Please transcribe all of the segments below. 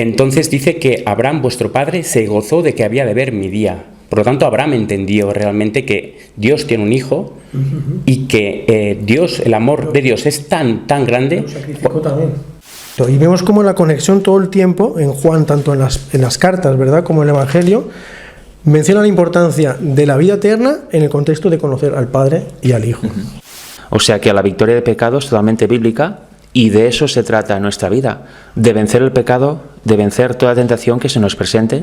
Entonces dice que Abraham, vuestro padre, se gozó de que había de ver mi día. Por lo tanto, Abraham entendió realmente que Dios tiene un hijo y que Dios, el amor de Dios es tan grande. Lo sacrificó también. Y vemos como la conexión todo el tiempo en Juan, tanto en las cartas, ¿verdad?, como en el Evangelio, menciona la importancia de la vida eterna en el contexto de conocer al Padre y al Hijo. O sea que la victoria del pecado es totalmente bíblica y de eso se trata nuestra vida, de vencer el pecado, de vencer toda tentación que se nos presente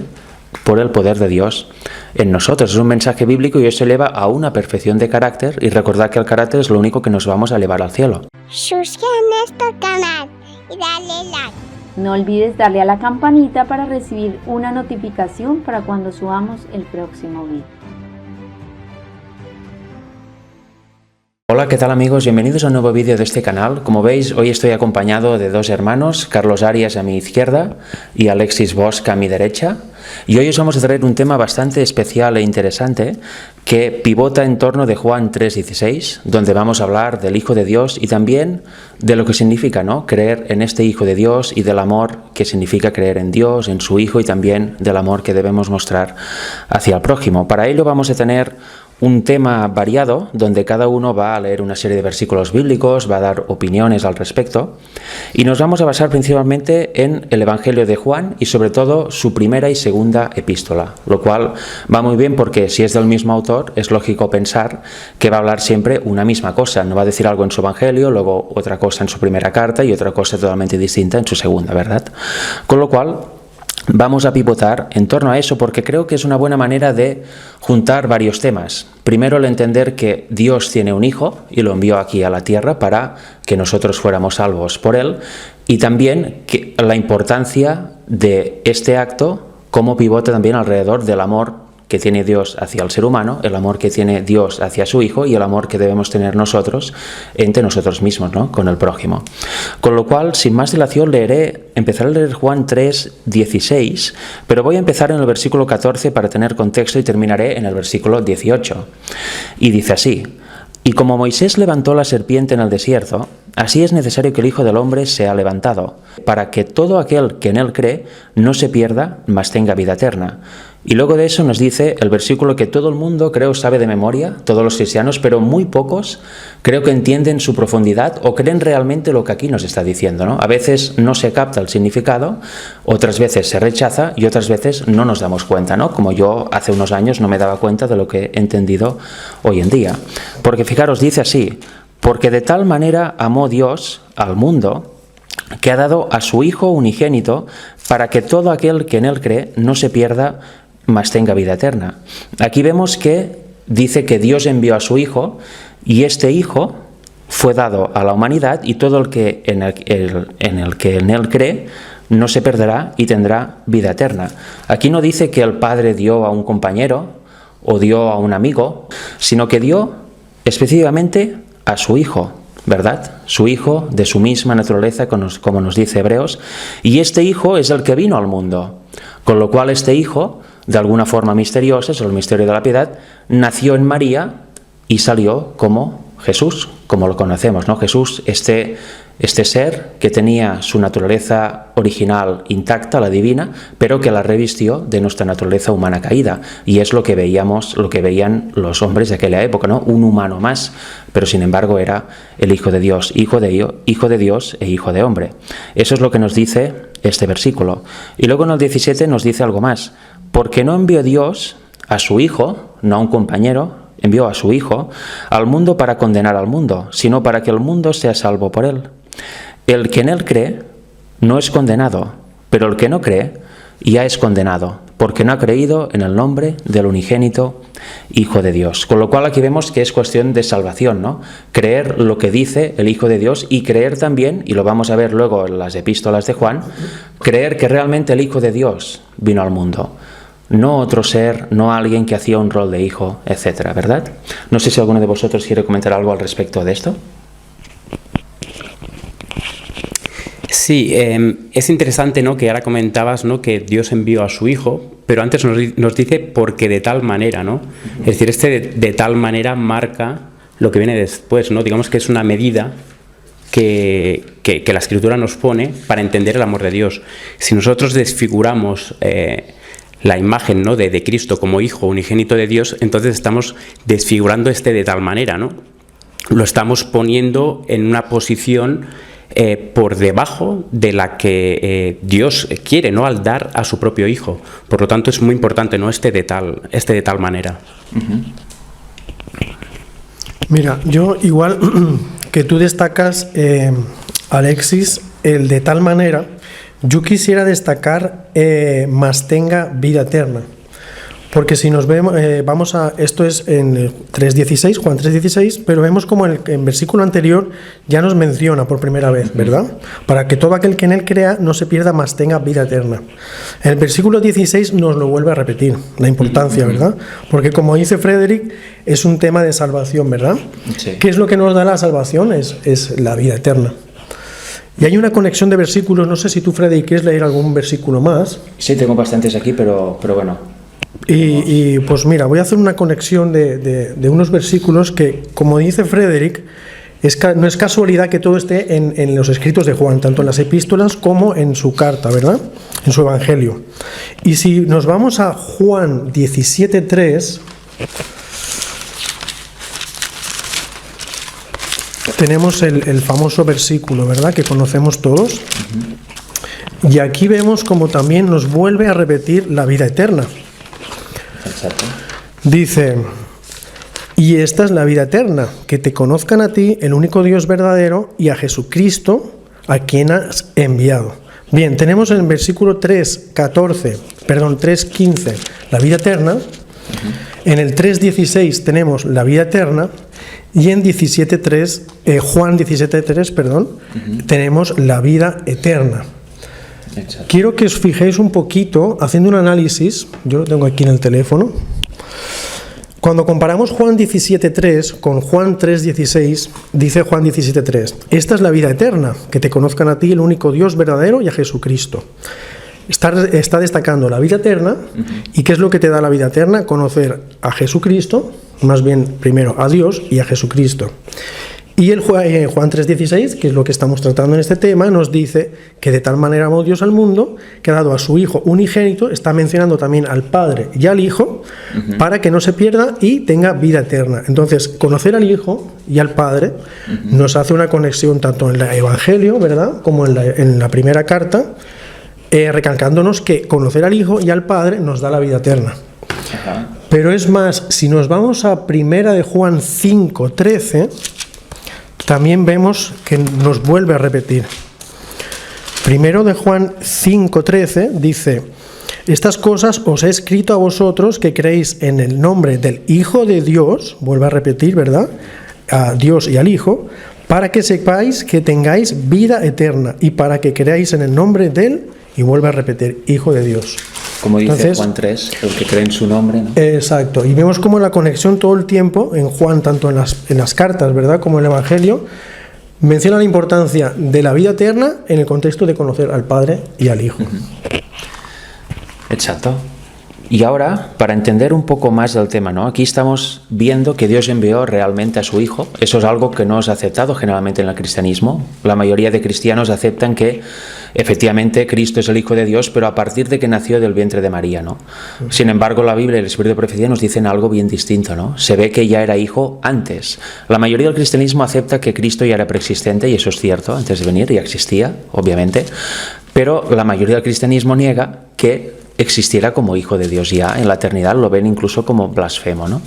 por el poder de Dios en nosotros. Es un mensaje bíblico y eso eleva a una perfección de carácter, y recordad que el carácter es lo único que nos vamos a elevar al cielo. Suscríbete a nuestro canal y dale like. No olvides darle a la campanita para recibir una notificación para cuando subamos el próximo video. Hola, ¿qué tal amigos? Bienvenidos a un nuevo vídeo de este canal. Como veis, hoy estoy acompañado de dos hermanos, Carlos Arias a mi izquierda y Alexis Bosch a mi derecha. Y hoy os vamos a traer un tema bastante especial e interesante que pivota en torno de Juan 3:16, donde vamos a hablar del Hijo de Dios y también de lo que significa, ¿no?, creer en este Hijo de Dios y del amor que significa creer en Dios, en su Hijo, y también del amor que debemos mostrar hacia el prójimo. Para ello vamos a tener un tema variado, donde cada uno va a leer una serie de versículos bíblicos, va a dar opiniones al respecto, y nos vamos a basar principalmente en el Evangelio de Juan y sobre todo su primera y segunda epístola, lo cual va muy bien porque si es del mismo autor es lógico pensar que va a hablar siempre una misma cosa, no va a decir algo en su Evangelio, luego otra cosa en su primera carta y otra cosa totalmente distinta en su segunda, ¿verdad? Con lo cual vamos a pivotar en torno a eso porque creo que es una buena manera de juntar varios temas. Primero, el entender que Dios tiene un hijo y lo envió aquí a la tierra para que nosotros fuéramos salvos por él, y también que la importancia de este acto como pivota también alrededor del amor que tiene Dios hacia el ser humano, el amor que tiene Dios hacia su Hijo y el amor que debemos tener nosotros entre nosotros mismos, ¿no?, con el prójimo. Con lo cual, sin más dilación, empezaré a leer Juan 3:16, pero voy a empezar en el versículo 14 para tener contexto y terminaré en el versículo 18. Y dice así: «Y como Moisés levantó la serpiente en el desierto, así es necesario que el Hijo del Hombre sea levantado, para que todo aquel que en él cree no se pierda, mas tenga vida eterna». Y luego de eso nos dice el versículo que todo el mundo, creo, sabe de memoria, todos los cristianos, pero muy pocos creo que entienden su profundidad o creen realmente lo que aquí nos está diciendo, ¿no? A veces no se capta el significado, otras veces se rechaza y otras veces no nos damos cuenta, ¿no? Como yo hace unos años no me daba cuenta de lo que he entendido hoy en día. Porque fijaros, dice así: «Porque de tal manera amó Dios al mundo, que ha dado a su Hijo unigénito, para que todo aquel que en él cree no se pierda, mas tenga vida eterna». Aquí vemos que dice que Dios envió a su Hijo y este Hijo fue dado a la humanidad, y todo el que en él cree no se perderá y tendrá vida eterna. Aquí no dice que el Padre dio a un compañero o dio a un amigo, sino que dio específicamente a su Hijo, ¿verdad? Su Hijo de su misma naturaleza, como nos dice Hebreos, y este Hijo es el que vino al mundo, con lo cual este Hijo, de alguna forma misteriosa, es el misterio de la piedad, nació en María y salió como Jesús, como lo conocemos, ¿no? Jesús, este ser que tenía su naturaleza original intacta, la divina, pero que la revistió de nuestra naturaleza humana caída, y es lo que veían los hombres de aquella época, ¿no? Un humano más, pero sin embargo era el Hijo de Dios, Hijo de Dios e Hijo de hombre. Eso es lo que nos dice este versículo. Y luego en el 17 nos dice algo más: «Porque no envió Dios a su Hijo, no a un compañero, envió a su Hijo al mundo para condenar al mundo, sino para que el mundo sea salvo por él. El que en él cree no es condenado, pero el que no cree ya es condenado, porque no ha creído en el nombre del unigénito Hijo de Dios». Con lo cual aquí vemos que es cuestión de salvación, ¿no? Creer lo que dice el Hijo de Dios y creer también, y lo vamos a ver luego en las epístolas de Juan, creer que realmente el Hijo de Dios vino al mundo. No otro ser, no alguien que hacía un rol de hijo, etcétera, ¿verdad? No sé si alguno de vosotros quiere comentar algo al respecto de esto. Sí, es interesante, ¿no?, que ahora comentabas, ¿no?, que Dios envió a su Hijo, pero antes nos dice porque de tal manera, ¿no? Es decir, de tal manera marca lo que viene después, ¿no? Digamos que es una medida que la Escritura nos pone para entender el amor de Dios. Si nosotros desfiguramos la imagen, ¿no?, de Cristo como Hijo unigénito de Dios, entonces estamos desfigurando de tal manera, ¿no? Lo estamos poniendo en una posición por debajo de la que Dios quiere, ¿no?, al dar a su propio Hijo. Por lo tanto, es muy importante, ¿no?, de tal manera. Mira, yo igual que tú destacas, Alexis, el de tal manera, yo quisiera destacar más tenga vida eterna. Porque si nos vemos, vamos a, esto es en 3.16, Juan 3.16, pero vemos como en versículo anterior ya nos menciona por primera vez, ¿verdad? Para que todo aquel que en él crea no se pierda, mas tenga vida eterna. En el versículo 16 nos lo vuelve a repetir, la importancia, ¿verdad? Porque como dice Frederick, es un tema de salvación, ¿verdad? Sí. ¿Qué es lo que nos da la salvación? Es la vida eterna. Y hay una conexión de versículos, no sé si tú, Frederick, quieres leer algún versículo más. Sí, tengo bastantes aquí, pero bueno. Y pues mira, voy a hacer una conexión de unos versículos que, como dice Frederick, no es casualidad que todo esté en los escritos de Juan, tanto en las epístolas como en su carta, ¿verdad? En su evangelio. Y si nos vamos a Juan 17.3, tenemos el famoso versículo, ¿verdad?, que conocemos todos. Y aquí vemos como también nos vuelve a repetir la vida eterna. Exacto. Dice: y esta es la vida eterna, que te conozcan a ti, el único Dios verdadero, y a Jesucristo, a quien has enviado. Bien, tenemos en el versículo 3.15 la vida eterna. En el 3.16 tenemos la vida eterna. Y en Juan 17.3, tenemos la vida eterna. Exacto. Quiero que os fijéis un poquito, haciendo un análisis, yo lo tengo aquí en el teléfono. Cuando comparamos Juan 17.3 con Juan 3.16, dice Juan 17.3: esta es la vida eterna, que te conozcan a ti, el único Dios verdadero, y a Jesucristo. Está destacando la vida eterna. ¿Y qué es lo que te da la vida eterna? Conocer a Jesucristo, más bien primero a Dios y a Jesucristo. Y el Juan 3.16, que es lo que estamos tratando en este tema, nos dice que de tal manera amó Dios al mundo, que ha dado a su Hijo unigénito, está mencionando también al Padre y al Hijo, para que no se pierda y tenga vida eterna. Entonces, conocer al Hijo y al Padre nos hace una conexión tanto en el Evangelio, ¿verdad?, como en la primera carta, recalcándonos que conocer al Hijo y al Padre nos da la vida eterna. Ajá. Pero es más, si nos vamos a primera de Juan 5.13, también vemos que nos vuelve a repetir. Primero de Juan 5.13 dice: estas cosas os he escrito a vosotros que creéis en el nombre del Hijo de Dios, vuelve a repetir, ¿verdad?, a Dios y al Hijo, para que sepáis que tengáis vida eterna, y para que creáis en el nombre de Él, y vuelve a repetir, Hijo de Dios. Como dice Entonces, Juan 3, el que cree en su nombre, ¿no? Exacto, y vemos como la conexión todo el tiempo en Juan, tanto en las cartas, ¿verdad?, como en el Evangelio, menciona la importancia de la vida eterna en el contexto de conocer al Padre y al Hijo. Exacto. Y ahora, para entender un poco más del tema, ¿no? Aquí estamos viendo que Dios envió realmente a su Hijo. Eso es algo que no es aceptado generalmente en el cristianismo. La mayoría de cristianos aceptan que efectivamente Cristo es el Hijo de Dios, pero a partir de que nació del vientre de María, ¿no? Sin embargo, la Biblia y el Espíritu de Profecía nos dicen algo bien distinto, ¿no? Se ve que ya era hijo antes. La mayoría del cristianismo acepta que Cristo ya era preexistente, y eso es cierto, antes de venir ya existía, obviamente, pero la mayoría del cristianismo niega que existiera como Hijo de Dios ya en la eternidad, lo ven incluso como blasfemo, ¿no?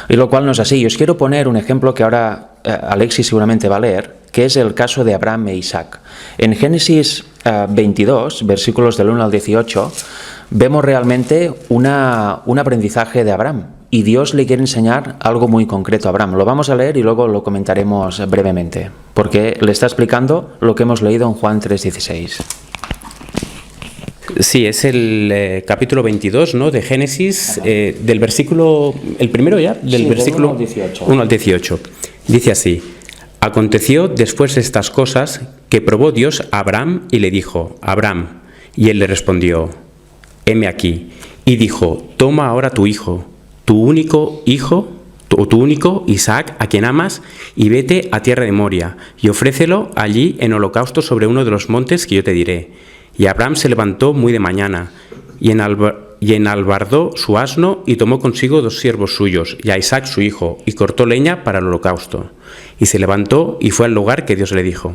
Y lo cual no es así. Yo os quiero poner un ejemplo que ahora Alexis seguramente va a leer, que es el caso de Abraham e Isaac. En Génesis 22, versículos del 1 al 18, vemos realmente un aprendizaje de Abraham, y Dios le quiere enseñar algo muy concreto a Abraham. Lo vamos a leer y luego lo comentaremos brevemente, porque le está explicando lo que hemos leído en Juan 3.16. Sí, es el capítulo 22, ¿no?, de Génesis, del versículo, el primero ya, del versículo 1 al 18. Dice así: aconteció después de estas cosas que probó Dios a Abraham y le dijo: Abraham. Y él le respondió: heme aquí. Y dijo: toma ahora tu hijo, tu único hijo, tu único, Isaac, a quien amas, y vete a tierra de Moria, y ofrécelo allí en holocausto sobre uno de los montes que yo te diré. Y Abraham se levantó muy de mañana, y enalbardó su asno, y tomó consigo 2 siervos suyos, y a Isaac su hijo, y cortó leña para el holocausto. Y se levantó y fue al lugar que Dios le dijo.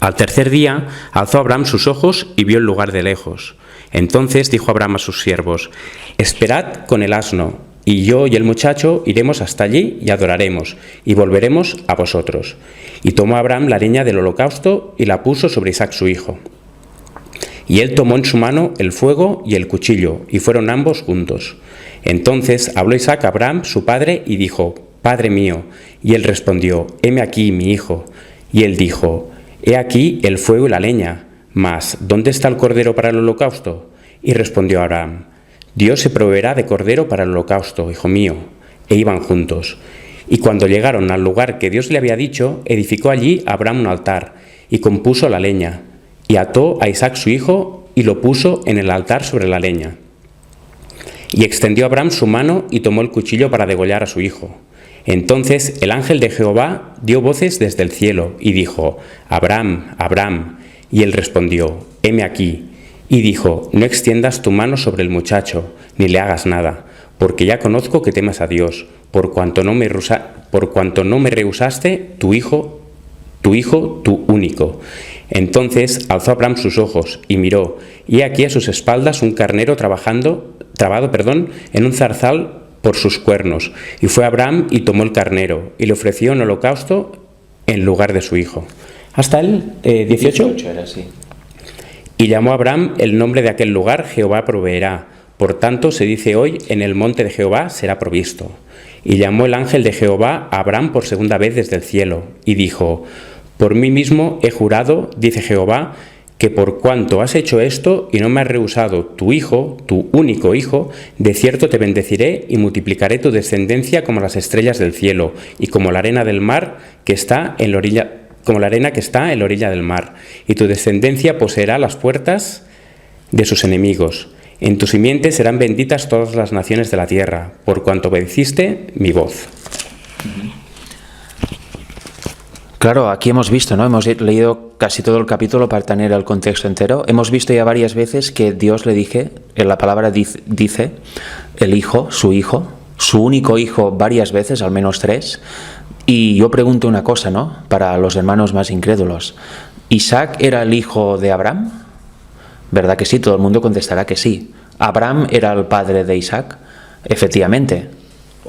Al tercer día alzó Abraham sus ojos y vio el lugar de lejos. Entonces dijo Abraham a sus siervos: esperad con el asno, y yo y el muchacho iremos hasta allí y adoraremos, y volveremos a vosotros. Y tomó Abraham la leña del holocausto y la puso sobre Isaac su hijo. Y él tomó en su mano el fuego y el cuchillo, y fueron ambos juntos. Entonces habló Isaac a Abraham su padre y dijo: Padre mío. Y él respondió: heme aquí, mi hijo. Y él dijo: he aquí el fuego y la leña, mas ¿dónde está el cordero para el holocausto? Y respondió Abraham: Dios se proveerá de cordero para el holocausto, hijo mío. E iban juntos. Y cuando llegaron al lugar que Dios le había dicho, edificó allí Abraham un altar, y compuso la leña, y ató a Isaac su hijo, y lo puso en el altar sobre la leña. Y extendió Abraham su mano, y tomó el cuchillo para degollar a su hijo. Entonces el ángel de Jehová dio voces desde el cielo, y dijo: Abraham, Abraham. Y él respondió: heme aquí. Y dijo: no extiendas tu mano sobre el muchacho, ni le hagas nada, porque ya conozco que temas a Dios, por cuanto no me rehusaste tu hijo, tu único. Entonces alzó Abraham sus ojos y miró, y he aquí a sus espaldas un carnero trabado, en un zarzal por sus cuernos. Y fue Abraham y tomó el carnero, y le ofreció en holocausto en lugar de su hijo. Hasta el 18 era así. Y llamó a Abraham el nombre de aquel lugar: Jehová proveerá. Por tanto se dice hoy: en el monte de Jehová será provisto. Y llamó el ángel de Jehová a Abraham por segunda vez desde el cielo, y dijo: por mí mismo he jurado, dice Jehová, que por cuanto has hecho esto y no me has rehusado tu hijo, tu único hijo, de cierto te bendeciré y multiplicaré tu descendencia como las estrellas del cielo y como la arena del mar que está en la orilla, como la arena que está en la orilla del mar, y tu descendencia poseerá las puertas de sus enemigos. En tu simiente serán benditas todas las naciones de la tierra, por cuanto obedeciste mi voz. Claro, aquí hemos visto, ¿no? Hemos leído casi todo el capítulo para tener el contexto entero. Hemos visto ya varias veces que Dios le dije, en la palabra dice, el hijo, su único hijo varias veces, al menos 3. Y yo pregunto una cosa, ¿no? Para los hermanos más incrédulos. ¿Isaac era el hijo de Abraham? ¿Verdad que sí? Todo el mundo contestará que sí. ¿Abraham era el padre de Isaac? Efectivamente.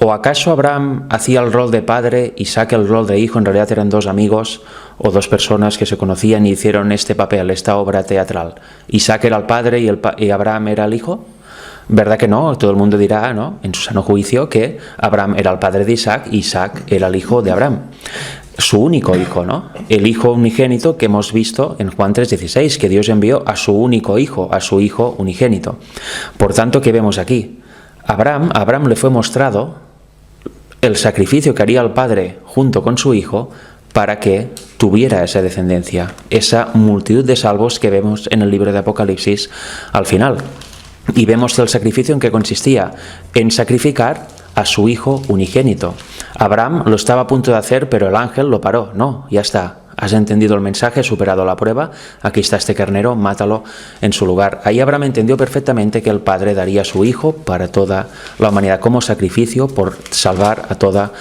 ¿O acaso Abraham hacía el rol de padre, Isaac el rol de hijo? En realidad eran 2 amigos o 2 personas que se conocían y hicieron este papel, esta obra teatral. ¿Isaac era el padre y Abraham era el hijo? ¿Verdad que no? Todo el mundo dirá, ¿no?, en su sano juicio, que Abraham era el padre de Isaac y Isaac era el hijo de Abraham. Su único hijo, ¿no? El hijo unigénito que hemos visto en Juan 3:16, que Dios envió a su único hijo, a su hijo unigénito. Por tanto, ¿qué vemos aquí? A Abraham le fue mostrado el sacrificio que haría el padre junto con su hijo para que tuviera esa descendencia, esa multitud de salvos que vemos en el libro de Apocalipsis al final. Y vemos el sacrificio en que consistía en sacrificar a su hijo unigénito. Abraham lo estaba a punto de hacer, pero el ángel lo paró. No, ya está. Has entendido el mensaje, has superado la prueba, aquí está este carnero, mátalo en su lugar. Ahí Abraham entendió perfectamente que el Padre daría a su hijo para toda la humanidad, como sacrificio por salvar a toda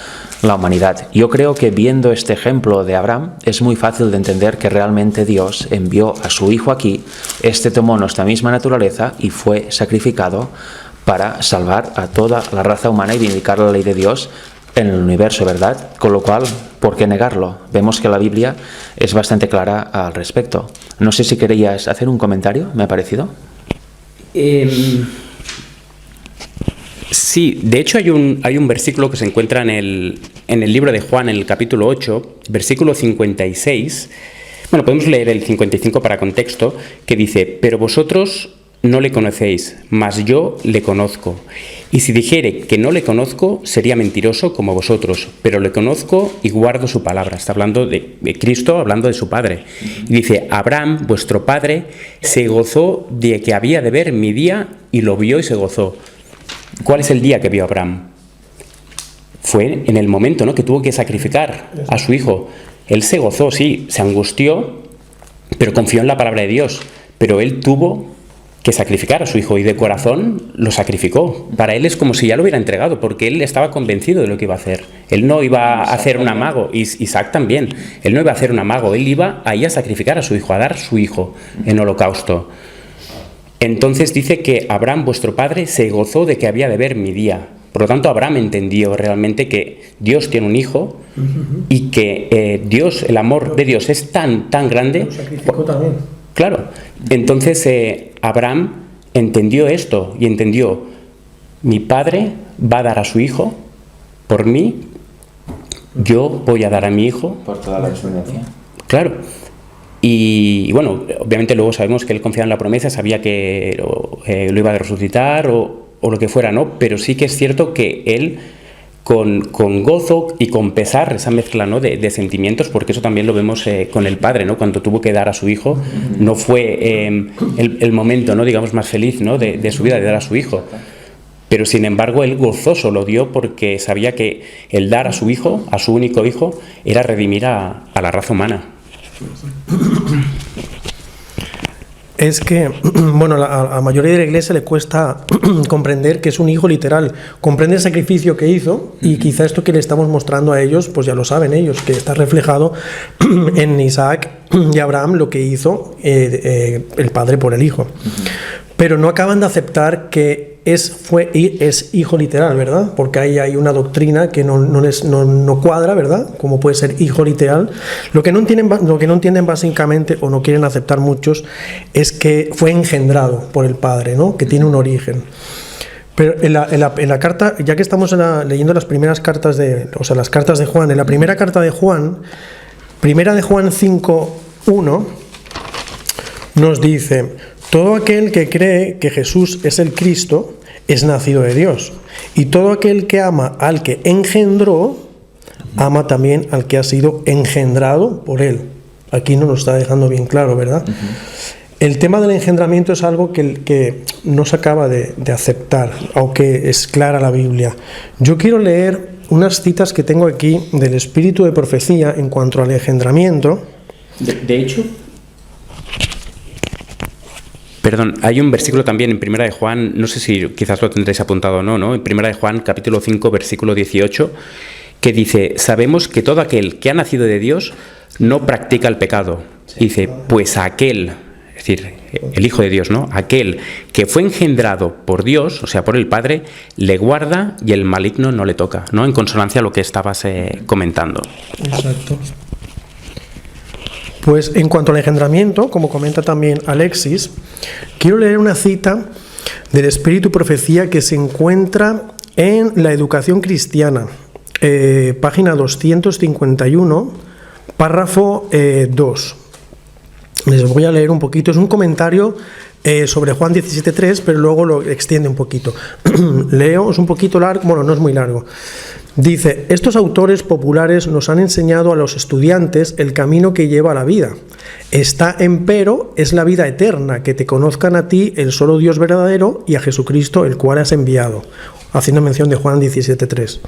la humanidad. Yo creo que viendo este ejemplo de Abraham, es muy fácil de entender que realmente Dios envió a su hijo aquí, este tomó nuestra misma naturaleza y fue sacrificado para salvar a toda la raza humana y vindicar la ley de Dios en el universo, ¿verdad? Con lo cual, ¿por qué negarlo? Vemos que la Biblia es bastante clara al respecto. No sé si querías hacer un comentario, me ha parecido. Sí, de hecho hay un versículo que se encuentra en el libro de Juan, en el capítulo 8, versículo 56. Bueno, podemos leer el 55 para contexto, que dice: pero vosotros no le conocéis, mas yo le conozco. Y si dijere que no le conozco, sería mentiroso como vosotros, pero le conozco y guardo su palabra. Está hablando de Cristo, hablando de su Padre. Y dice: Abraham, vuestro padre, se gozó de que había de ver mi día, y lo vio y se gozó. ¿Cuál es el día que vio Abraham? fue en el momento, ¿no?, que tuvo que sacrificar a su hijo. Él se gozó, sí, se angustió, pero confió en la palabra de Dios. Pero él tuvo que sacrificar a su hijo y de corazón lo sacrificó. Para él es como si ya lo hubiera entregado, porque él estaba convencido de lo que iba a hacer. Él no iba a hacer un amago, Isaac también. Él no iba a hacer un amago, él iba ahí a sacrificar a su hijo, a dar su hijo en holocausto. Entonces dice que Abraham, vuestro padre, se gozó de que había de ver mi día. Por lo tanto, Abraham entendió realmente que Dios tiene un hijo y que Dios, el amor de Dios es tan grande. Lo sacrificó también. Claro. Entonces Abraham entendió esto y entendió: mi padre va a dar a su hijo por mí, yo voy a dar a mi hijo por toda la descendencia. Claro. Y bueno, obviamente luego sabemos que él confiaba en la promesa, sabía que lo iba a resucitar o lo que fuera, ¿no? Pero sí que es cierto que él, con gozo y con pesar, esa mezcla, ¿no?, de sentimientos, porque eso también lo vemos con el padre, ¿no?, cuando tuvo que dar a su hijo, no fue el momento, ¿no?, digamos, más feliz, ¿no?, de su vida, de dar a su hijo. Pero sin embargo él gozoso lo dio porque sabía que el dar a su hijo, a su único hijo, era redimir a la raza humana. Es que, bueno, a la mayoría de la iglesia le cuesta comprender que es un hijo literal. Comprende el sacrificio que hizo y quizá esto que le estamos mostrando a ellos, pues ya lo saben ellos, que está reflejado en Isaac y Abraham lo que hizo el padre por el hijo. Pero no acaban de aceptar que es hijo literal, ¿verdad? Porque ahí hay una doctrina que no cuadra, ¿verdad? Como puede ser hijo literal. Lo que no entienden básicamente, o no quieren aceptar muchos, es que fue engendrado por el Padre, ¿no?, que tiene un origen. Pero en la carta, ya que estamos leyendo las primeras cartas las cartas de Juan, en la primera carta de Juan, primera de Juan 5:1, nos dice: todo aquel que cree que Jesús es el Cristo es nacido de Dios, y todo aquel que ama al que engendró, ama también al que ha sido engendrado por él. Aquí no nos está dejando bien claro, ¿verdad? El tema del engendramiento es algo que no se acaba de aceptar, aunque es clara la Biblia. Yo quiero leer unas citas que tengo aquí del Espíritu de Profecía en cuanto al engendramiento. De hecho, perdón, hay un versículo también en Primera de Juan, no sé si quizás lo tendréis apuntado o no, ¿no? En Primera de Juan, capítulo 5, versículo 18, que dice: sabemos que todo aquel que ha nacido de Dios no practica el pecado. Y dice, pues aquel, es decir, el Hijo de Dios, ¿no?, aquel que fue engendrado por Dios, o sea, por el Padre, le guarda y el maligno no le toca, ¿no? En consonancia a lo que estabas comentando. Exacto. Pues en cuanto al engendramiento, como comenta también Alexis, quiero leer una cita del Espíritu Profecía que se encuentra en la Educación Cristiana, página 251, párrafo 2. Les voy a leer un poquito, es un comentario sobre Juan 17:3, pero luego lo extiende un poquito. Leo, es un poquito largo, bueno, no es muy largo. Dice: estos autores populares nos han enseñado a los estudiantes el camino que lleva a la vida. Esta, empero, es la vida eterna, que te conozcan a ti, el solo Dios verdadero, y a Jesucristo, el cual has enviado. Haciendo mención de Juan 17:3.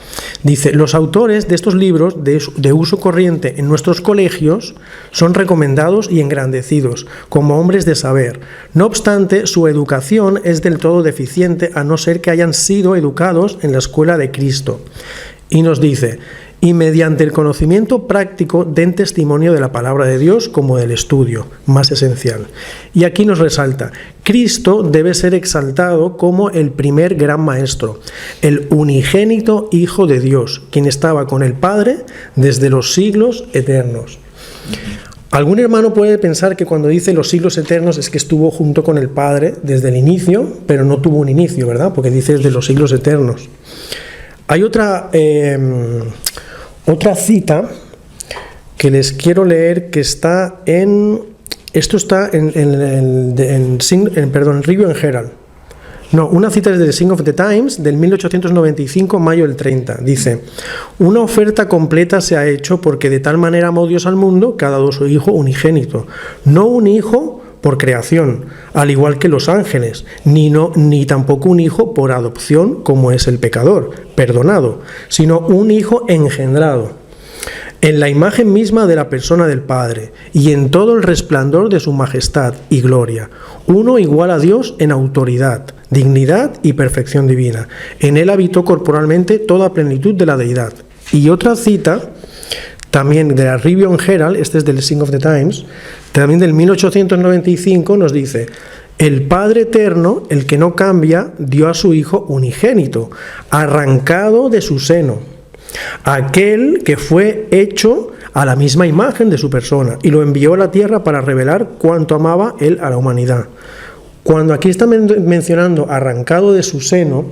Dice: los autores de estos libros de uso corriente en nuestros colegios son recomendados y engrandecidos como hombres de saber. No obstante, su educación es del todo deficiente, a no ser que hayan sido educados en la escuela de Cristo. Y nos dice: y mediante el conocimiento práctico den testimonio de la palabra de Dios como del estudio, más esencial. Y aquí nos resalta: Cristo debe ser exaltado como el primer gran maestro, el unigénito Hijo de Dios, quien estaba con el Padre desde los siglos eternos. Algún hermano puede pensar que cuando dice los siglos eternos es que estuvo junto con el Padre desde el inicio, pero no tuvo un inicio, ¿verdad? Porque dice desde los siglos eternos. Hay otra cita que les quiero leer que está en... Esto está en Review and Herald. No, una cita es del Sign of the Times del 1895, mayo del 30. Dice: una oferta completa se ha hecho porque de tal manera amó Dios al mundo que ha dado su Hijo unigénito. No un hijo por creación, al igual que los ángeles, ni tampoco un hijo por adopción como es el pecador, perdonado, sino un Hijo engendrado, en la imagen misma de la persona del Padre, y en todo el resplandor de su majestad y gloria, uno igual a Dios en autoridad, dignidad y perfección divina. En él habitó corporalmente toda plenitud de la deidad. Y otra cita, también de la Review and Herald, este es del Sign of the Times, también del 1895, nos dice: el Padre Eterno, el que no cambia, dio a su Hijo unigénito, arrancado de su seno, aquel que fue hecho a la misma imagen de su persona, y lo envió a la tierra para revelar cuánto amaba él a la humanidad. Cuando aquí está mencionando arrancado de su seno,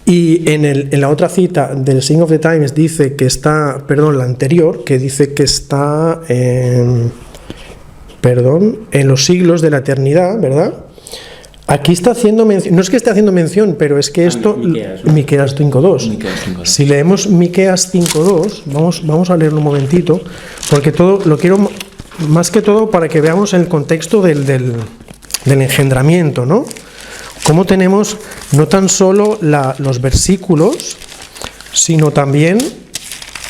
y en la otra cita del Sign of the Times dice que está, la anterior, que dice que está en los siglos de la eternidad, ¿verdad? Aquí está haciendo mención, no es que esté haciendo mención, pero es que esto, Miqueas 5.2. Si leemos Miqueas 5.2, vamos a leerlo un momentito, porque todo lo quiero, más que todo, para que veamos el contexto del engendramiento, ¿no? Cómo tenemos no tan solo los versículos, sino también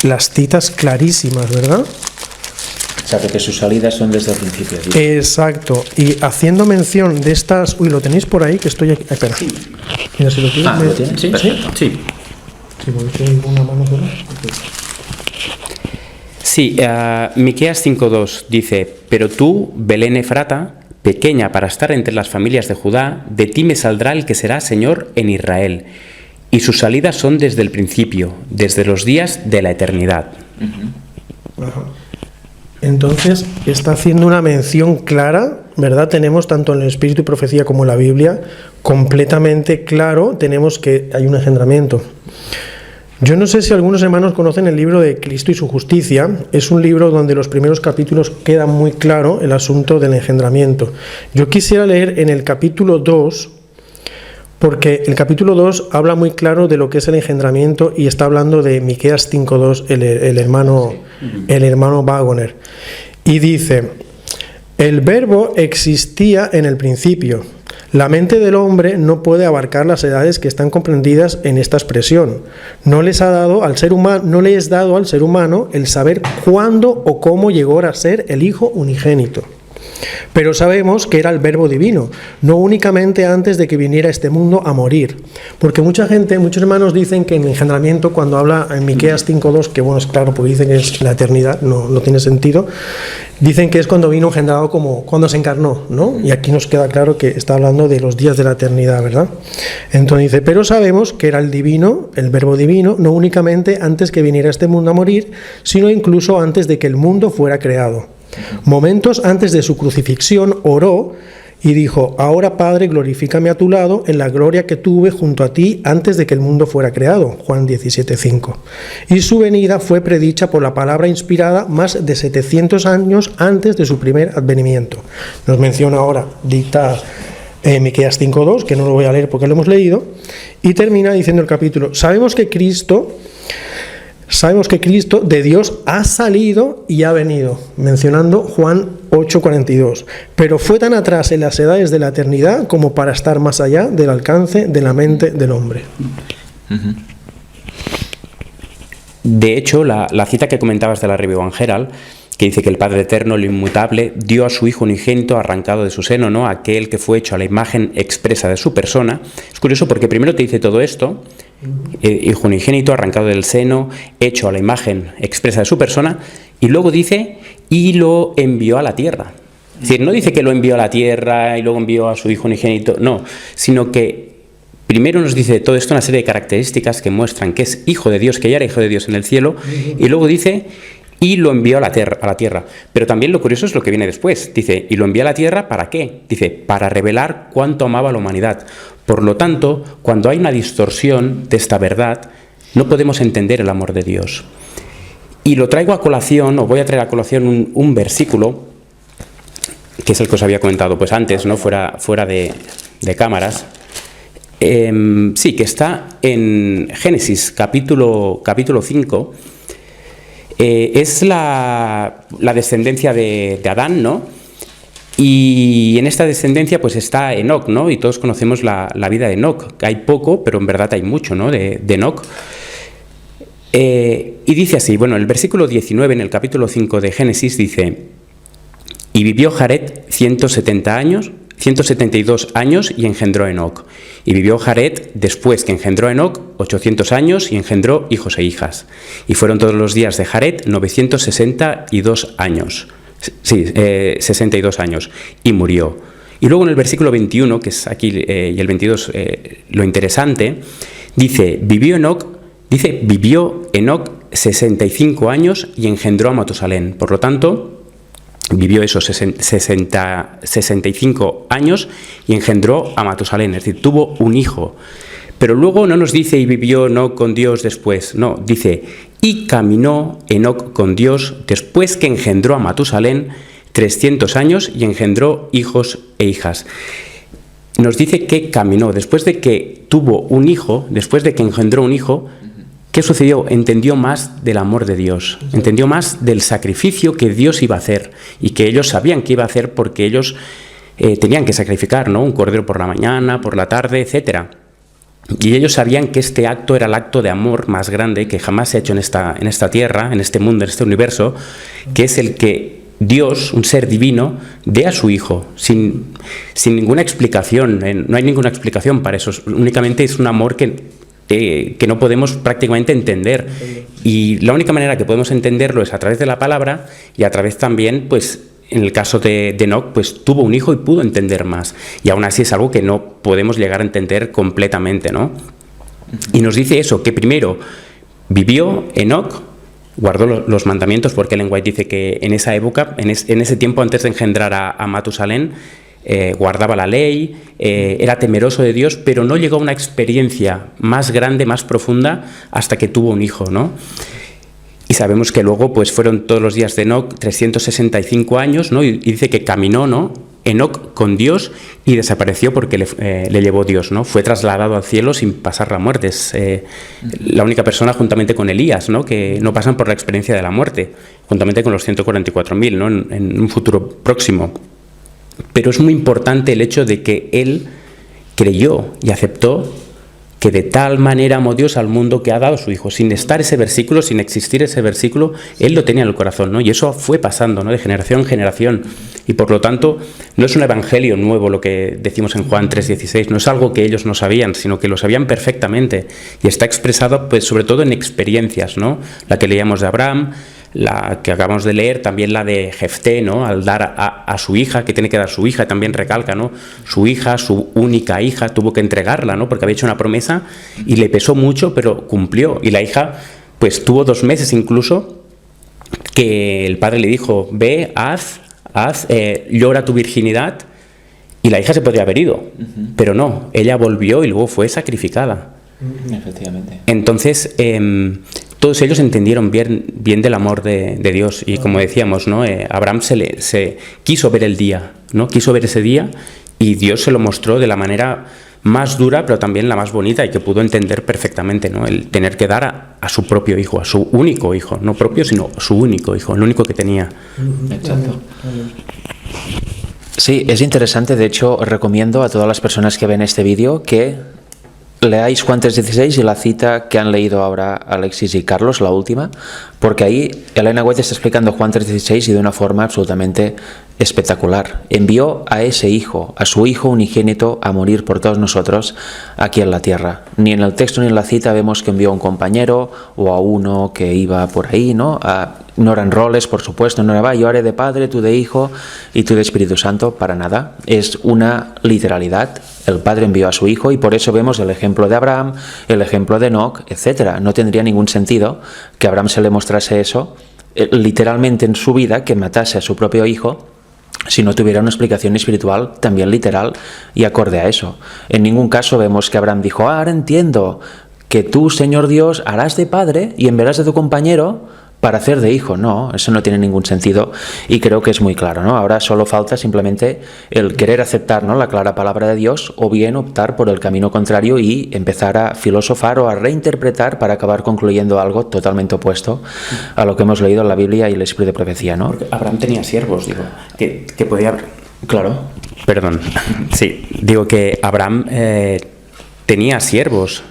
las citas clarísimas, ¿verdad? Exacto, que sus salidas son desde el principio. ¿Sí? Exacto, y haciendo mención de estas... Uy, ¿lo tenéis por ahí? Que estoy aquí... espera. Sí. Mira, si lo tienes... ¿Lo tienes? Sí, perfecto. Sí. Sí, tengo una mano por ahí. Sí, Miqueas 5.2 dice: pero tú, Belén Efrata, pequeña para estar entre las familias de Judá, de ti me saldrá el que será Señor en Israel, y sus salidas son desde el principio, desde los días de la eternidad. Ajá. Entonces está haciendo una mención clara, ¿verdad? Tenemos tanto en el Espíritu y Profecía como en la Biblia completamente claro, tenemos que hay un engendramiento. Yo no sé si algunos hermanos conocen el libro de Cristo y su justicia. Es un libro donde los primeros capítulos queda muy claro el asunto del engendramiento. Yo quisiera leer en el capítulo 2, porque el capítulo 2 habla muy claro de lo que es el engendramiento y está hablando de Miqueas 5.2, el hermano Wagoner. Y dice: el verbo existía en el principio. La mente del hombre no puede abarcar las edades que están comprendidas en esta expresión. No le es dado al ser humano el saber cuándo o cómo llegó a ser el Hijo unigénito. Pero sabemos que era el Verbo divino, no únicamente antes de que viniera a este mundo a morir. Porque muchos hermanos dicen que en engendramiento, cuando habla en Miqueas 5.2, que bueno, es claro, porque dicen que es la eternidad, no tiene sentido, dicen que es cuando vino engendrado, como cuando se encarnó, ¿no? Y aquí nos queda claro que está hablando de los días de la eternidad, ¿verdad? Entonces dice: pero sabemos que era el divino, el Verbo divino, no únicamente antes que viniera a este mundo a morir, sino incluso antes de que el mundo fuera creado. Momentos antes de su crucifixión oró y dijo: ahora, Padre, glorifícame a tu lado en la gloria que tuve junto a ti antes de que el mundo fuera creado. Juan 17:5. Y su venida fue predicha por la palabra inspirada más de 700 años antes de su primer advenimiento. Nos menciona ahora, dicta Miqueas 5.2, que no lo voy a leer porque lo hemos leído, y termina diciendo el capítulo: Sabemos que Cristo de Dios ha salido y ha venido, mencionando Juan 8:42, pero fue tan atrás en las edades de la eternidad como para estar más allá del alcance de la mente del hombre. De hecho, la cita que comentabas de la Review and Herald, que dice que el Padre Eterno, lo inmutable, dio a su Hijo unigénito arrancado de su seno, ¿no? Aquel que fue hecho a la imagen expresa de su persona. Es curioso porque primero te dice todo esto: Hijo unigénito arrancado del seno, hecho a la imagen expresa de su persona, y luego dice: y lo envió a la tierra. Es decir, no dice que lo envió a la tierra y luego envió a su Hijo unigénito, no, sino que primero nos dice todo esto, una serie de características que muestran que es Hijo de Dios, que ya era Hijo de Dios en el cielo, y luego dice: y lo envió a la tierra. Pero también lo curioso es lo que viene después. Dice: y lo envió a la tierra, ¿para qué? Dice: para revelar cuánto amaba a la humanidad. Por lo tanto, cuando hay una distorsión de esta verdad, no podemos entender el amor de Dios. Y lo traigo a colación, o voy a traer a colación un versículo, que es el que os había comentado pues antes, ¿no? Fuera de cámaras. Sí, que está en Génesis, capítulo 5. Es la descendencia de Adán, ¿no? Y en esta descendencia pues está Enoc, ¿no? Y todos conocemos la vida de Enoc. Hay poco, pero en verdad hay mucho, ¿no? de Enoc. Y dice así, bueno, el versículo 19 en el capítulo 5 de Génesis dice: y vivió Jared 172 años y engendró a Enoc. Y vivió Jared después que engendró a Enoc 800 años y engendró hijos e hijas. Y fueron todos los días de Jared 962 años. Sí, 62 años. Y murió. Y luego en el versículo 21, que es aquí, y el 22, lo interesante, dice, vivió Enoc 65 años y engendró a Matusalén. Por lo tanto, vivió esos 65 años y engendró a Matusalén, es decir, tuvo un hijo. Pero luego no nos dice y vivió Enoc con Dios después, no, dice y caminó Enoc con Dios después que engendró a Matusalén 300 años y engendró hijos e hijas. Nos dice que caminó, después de que tuvo un hijo, después de que engendró un hijo, ¿qué sucedió? Entendió más del amor de Dios, entendió más del sacrificio que Dios iba a hacer y que ellos sabían que iba a hacer porque ellos tenían que sacrificar, ¿no? Un cordero por la mañana, por la tarde, etcétera. Y ellos sabían que este acto era el acto de amor más grande que jamás se ha hecho en esta tierra, en este mundo, en este universo, que es el que Dios, un ser divino, dé a su hijo, sin ninguna explicación. No hay ninguna explicación para eso, únicamente es un amor que no podemos prácticamente entender. Y la única manera que podemos entenderlo es a través de la palabra y a través también, pues, en el caso de Enoc, pues tuvo un hijo y pudo entender más. Y aún así es algo que no podemos llegar a entender completamente, ¿no? Y nos dice eso, que primero vivió Enoc, guardó los mandamientos, porque Ellen White dice que en esa época, en ese tiempo antes de engendrar a Matusalén, guardaba la ley, era temeroso de Dios, pero no llegó a una experiencia más grande, más profunda, hasta que tuvo un hijo, ¿no? Y sabemos que luego pues fueron todos los días de Enoc 365 años, ¿no? Y dice que caminó, ¿no? Enoc con Dios y desapareció porque le llevó Dios, ¿no? Fue trasladado al cielo sin pasar la muerte. Es la única persona, juntamente con Elías, ¿no? Que no pasan por la experiencia de la muerte, juntamente con los 144.000, ¿no? En un futuro próximo. Pero es muy importante el hecho de que él creyó y aceptó que de tal manera amó Dios al mundo que ha dado a su Hijo. Sin estar ese versículo, sin existir ese versículo, él lo tenía en el corazón, ¿no? Y eso fue pasando, ¿no? De generación en generación. Y por lo tanto, no es un evangelio nuevo lo que decimos en Juan 3:16, no es algo que ellos no sabían, sino que lo sabían perfectamente. Y está expresado, pues, sobre todo en experiencias, ¿no? La que leíamos de Abraham, la que acabamos de leer, también la de Jefté, ¿no? Al dar a su hija, que tiene que dar su hija, también recalca, ¿no? Su hija, su única hija, tuvo que entregarla, ¿no? Porque había hecho una promesa y le pesó mucho, pero cumplió. Y la hija, pues tuvo 2 meses incluso, que el padre le dijo, ve, llora tu virginidad, y la hija se podría haber ido, pero no, ella volvió y luego fue sacrificada. Efectivamente. Entonces, todos ellos entendieron bien del amor de Dios, y como decíamos, ¿no? Abraham se quiso ver el día, ¿no? Quiso ver ese día, y Dios se lo mostró de la manera más dura, pero también la más bonita, y que pudo entender perfectamente, ¿no? El tener que dar a su propio hijo, a su único hijo, no propio, sino su único hijo, el único que tenía. Exacto. Sí, es interesante. De hecho, os recomiendo a todas las personas que ven este vídeo que leáis Juan 3:16 y la cita que han leído ahora Alexis y Carlos, la última, porque ahí Elena White está explicando Juan 3:16 y de una forma absolutamente espectacular. Envió a ese hijo, a su hijo unigénito, a morir por todos nosotros aquí en la tierra. Ni en el texto ni en la cita vemos que envió a un compañero o a uno que iba por ahí, ¿no? No eran roles, por supuesto, no era yo haré de Padre, tú de Hijo y tú de Espíritu Santo, para nada. Es una literalidad. El Padre envió a su Hijo y por eso vemos el ejemplo de Abraham, el ejemplo de Enoc, etc. No tendría ningún sentido que a Abraham se le mostrase eso literalmente en su vida, que matase a su propio hijo, si no tuviera una explicación espiritual también literal y acorde a eso. En ningún caso vemos que Abraham dijo, ahora entiendo que tú, Señor Dios, harás de padre y enviarás de tu compañero para hacer de hijo. No, eso no tiene ningún sentido y creo que es muy claro, ¿no? Ahora solo falta simplemente el querer aceptar, ¿no?, la clara palabra de Dios, o bien optar por el camino contrario y empezar a filosofar o a reinterpretar para acabar concluyendo algo totalmente opuesto a lo que hemos leído en la Biblia y el espíritu de profecía, ¿no? Porque Abraham tenía siervos, digo, que podía Claro. Perdón. Sí, digo que Abraham tenía siervos,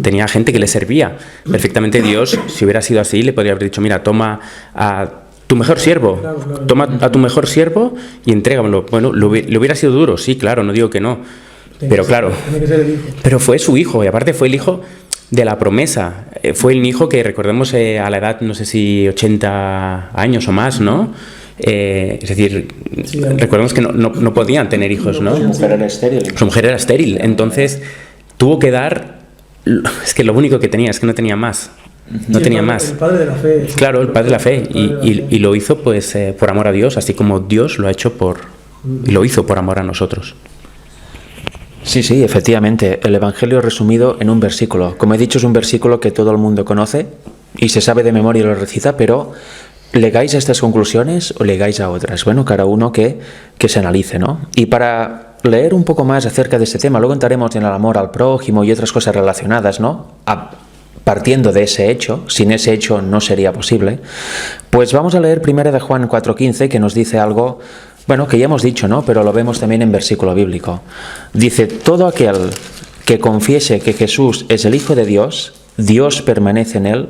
tenía gente que le servía. Perfectamente Dios, si hubiera sido así, le podría haber dicho, mira, toma a tu mejor siervo, toma a tu mejor siervo y entrégamelo. Bueno, le hubiera sido duro, sí, claro, no digo que no. Pero claro, pero fue su hijo, y aparte fue el hijo de la promesa. Fue el hijo que, recordemos, a la edad, no sé si 80 años o más, ¿no? Es decir, recordemos que no podían tener hijos, ¿no? Su mujer era estéril. Su mujer era estéril, entonces tuvo que dar, es que lo único que tenía, es que no tenía más. No tenía más. El padre de la fe. Claro, el padre de la fe. Y lo hizo pues por amor a Dios, así como Dios lo ha hecho y lo hizo por amor a nosotros. Sí, sí, efectivamente. El Evangelio resumido en un versículo. Como he dicho, es un versículo que todo el mundo conoce y se sabe de memoria y lo recita, pero ¿legáis a estas conclusiones o legáis a otras? Bueno, cada uno que se analice, ¿no? Y para leer un poco más acerca de este tema, luego entraremos en el amor al prójimo y otras cosas relacionadas, ¿no? Partiendo de ese hecho, sin ese hecho no sería posible, pues vamos a leer 1 de Juan 4:15, que nos dice algo, bueno, que ya hemos dicho, ¿no? Pero lo vemos también en versículo bíblico. Dice, todo aquel que confiese que Jesús es el Hijo de Dios, Dios permanece en él